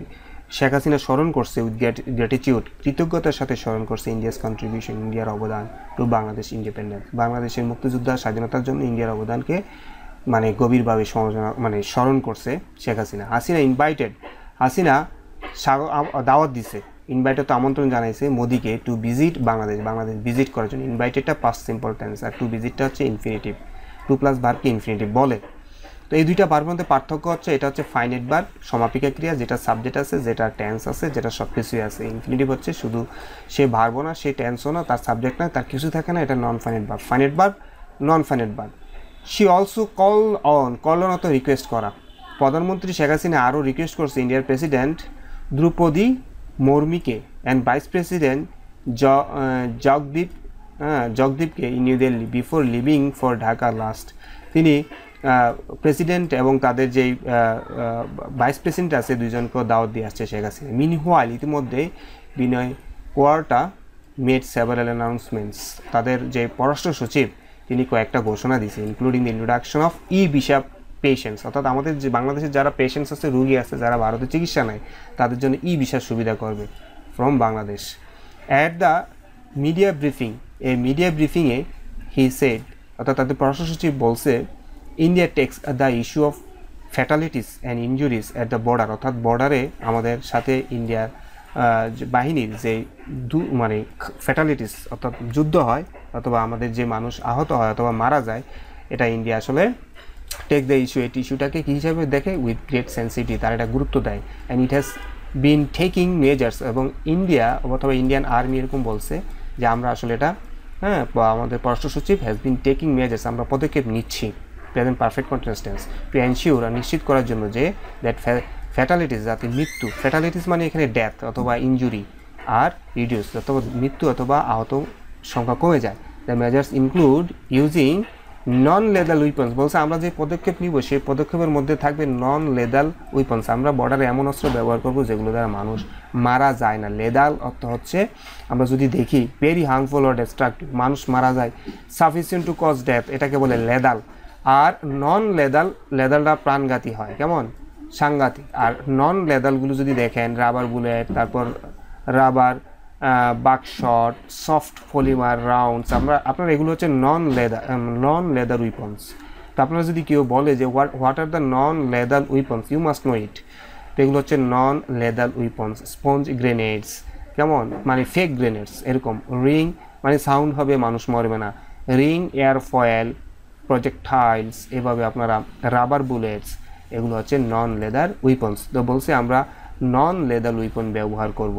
শেখ হাসিনা স্মরণ করছে উইথ গ্র্যাটিটিউড, কৃতজ্ঞতার সাথে স্মরণ করছে ইন্ডিয়াস কন্ট্রিবিউশন, ইন্ডিয়ার অবদান টু বাংলাদেশ ইন্ডিপেন্ডেন্স, বাংলাদেশের মুক্তিযোদ্ধা স্বাধীনতার জন্য ইন্ডিয়ার অবদানকে গভীরভাবে স্মরণ করছে শেখ হাসিনা। হাসিনা দাওয়াত দিছে, ইনভাইটেড তো আমন্ত্রণ জানাইছে মোদিকে টু ভিজিট বাংলাদেশ ভিজিট করার জন্য। ইনভাইটেডটা পাস্ট সিম্পল টেন্স, আর টু ভিজিটটা হচ্ছে ইনফিনিটিভ, টু প্লাস ভার্বকে ইনফিনিটিভ বলে। তো এই দুইটা ভার্বের মধ্যে পার্থক্য হচ্ছে, এটা হচ্ছে ফাইনাইট ভার্ব, সমাপিকা ক্রিয়া, যেটা সাবজেক্ট আছে, যেটা টেন্স আছে, যেটা সব কিছুই আছে। ইনফিনিটিভ হচ্ছে শুধু সে ভার্বও না, সে টেন্সও না, তার সাবজেক্ট না, তার কিছু থাকে না, এটা non finite verb. Finite verb, non finite verb. She also call on অত রিকোয়েস্ট করা। প্রধানমন্ত্রী শেখ হাসিনা আরও রিকোয়েস্ট করছে ইন্ডিয়ার প্রেসিডেন্ট দ্রৌপদী মুর্মুকে অ্যান্ড ভাইস প্রেসিডেন্ট জগদীপকে in New Delhi before leaving for Dhaka last. তিনি প্রেসিডেন্ট এবং তাদের যেই ভাইস প্রেসিডেন্ট আছে, দুইজনকেও দাওয়াত দিয়ে আসছে শেখ হাসিনা। মিনহুয়াইল, ইতিমধ্যে বিনয় কোয়ার্টা মেড সেভারাল অ্যানাউন্সমেন্টস, তাদের যে পররাষ্ট্র সচিব তিনি কয়েকটা ঘোষণা দিয়েছে, including the introduction of visa patients. অর্থাৎ আমাদের যে বাংলাদেশের যারা পেশেন্টস আছে, রুগী আছে, যারা ভারতে চিকিৎসা নেয়, তাদের জন্য ভিসার সুবিধা করবে from Bangladesh. At the media ব্রিফিংয়ে হি সেড, অর্থাৎ তাদের পররাষ্ট্র সচিব বলছে, India takes the issue of fatalities and injuries at the border. অর্থাৎ বর্ডারে আমাদের সাথে ইন্ডিয়ার বাহিনীর যে ফ্যাটালিটিস, অর্থাৎ যুদ্ধ হয় অথবা আমাদের যে মানুষ আহত হয় অথবা মারা যায়, এটা ইন্ডিয়া আসলে টেক দ্য ইস্যু, এই ইস্যুটাকে কী হিসাবে দেখে, উইথ গ্রেট সেন্সিটিভিটি, তার এটা গুরুত্ব দেয়। And it has been taking measures, এবং ইন্ডিয়া অথবা ইন্ডিয়ান আর্মি এরকম বলছে যে আমরা আসলে এটা আমাদের পররাষ্ট্র সচিব হ্যাজ বিন টেকিং মেজার্স, আমরা পদক্ষেপ নিচ্ছি, present perfect continuous tense, to ensure, নিশ্চিত করার জন্য যে দ্যাট ফ্যাটালিটিস, যাতে মৃত্যু, ফ্যাটালিটিস মানে এখানে ডেথ অথবা ইনজুরি, আর রিডিউস, অথবা মৃত্যু অথবা আহত সংখ্যা কমে যায়। The measures include using non lethal weapons, বলছে আমরা যে পদক্ষেপ নিব সেই পদক্ষেপের মধ্যে থাকবে নন লেদাল উইপন্স, আমরা বর্ডারে এমন অস্ত্র ব্যবহার করব যেগুলো দ্বারা মানুষ মারা যায় না। লেদাল অর্থ হচ্ছে, আমরা যদি দেখি, ভেরি হার্মফুল অর ডিস্ট্রাকটিভ, মানুষ মারা যায়, সাফিসিয়েন্ট টু কজ ডেথ, এটাকে বলে লেদাল। আর নন লেদালটা প্রাণঘাতী হয়, কেমন সাংঘাতিক। আর নন লেদালগুলো যদি দেখেন, রাবার বুলেট, তারপর রাবার, বাকশট, সফট পলিমার রাউন্ডস, আপনারা এগুলো হচ্ছে নন লেদার উইপন্স। তো আপনারা যদি কেউ বলে যে what are the non lethal weapons, you must know it. তো এগুলো হচ্ছে non lethal weapons. Sponge grenades, কেমন মানে ফেক গ্রেনেডস এরকম। রিং মানে সাউন্ড হবে, মানুষ মরবে না। রিং, এয়ার ফয়েল, প্রজেক্টাইলস, এভাবে আপনারা রাবার বুলেটস, এগুলো হচ্ছে নন লেদার উইপন্স। তো বলছে আমরা নন লেদার উইপন ব্যবহার করব।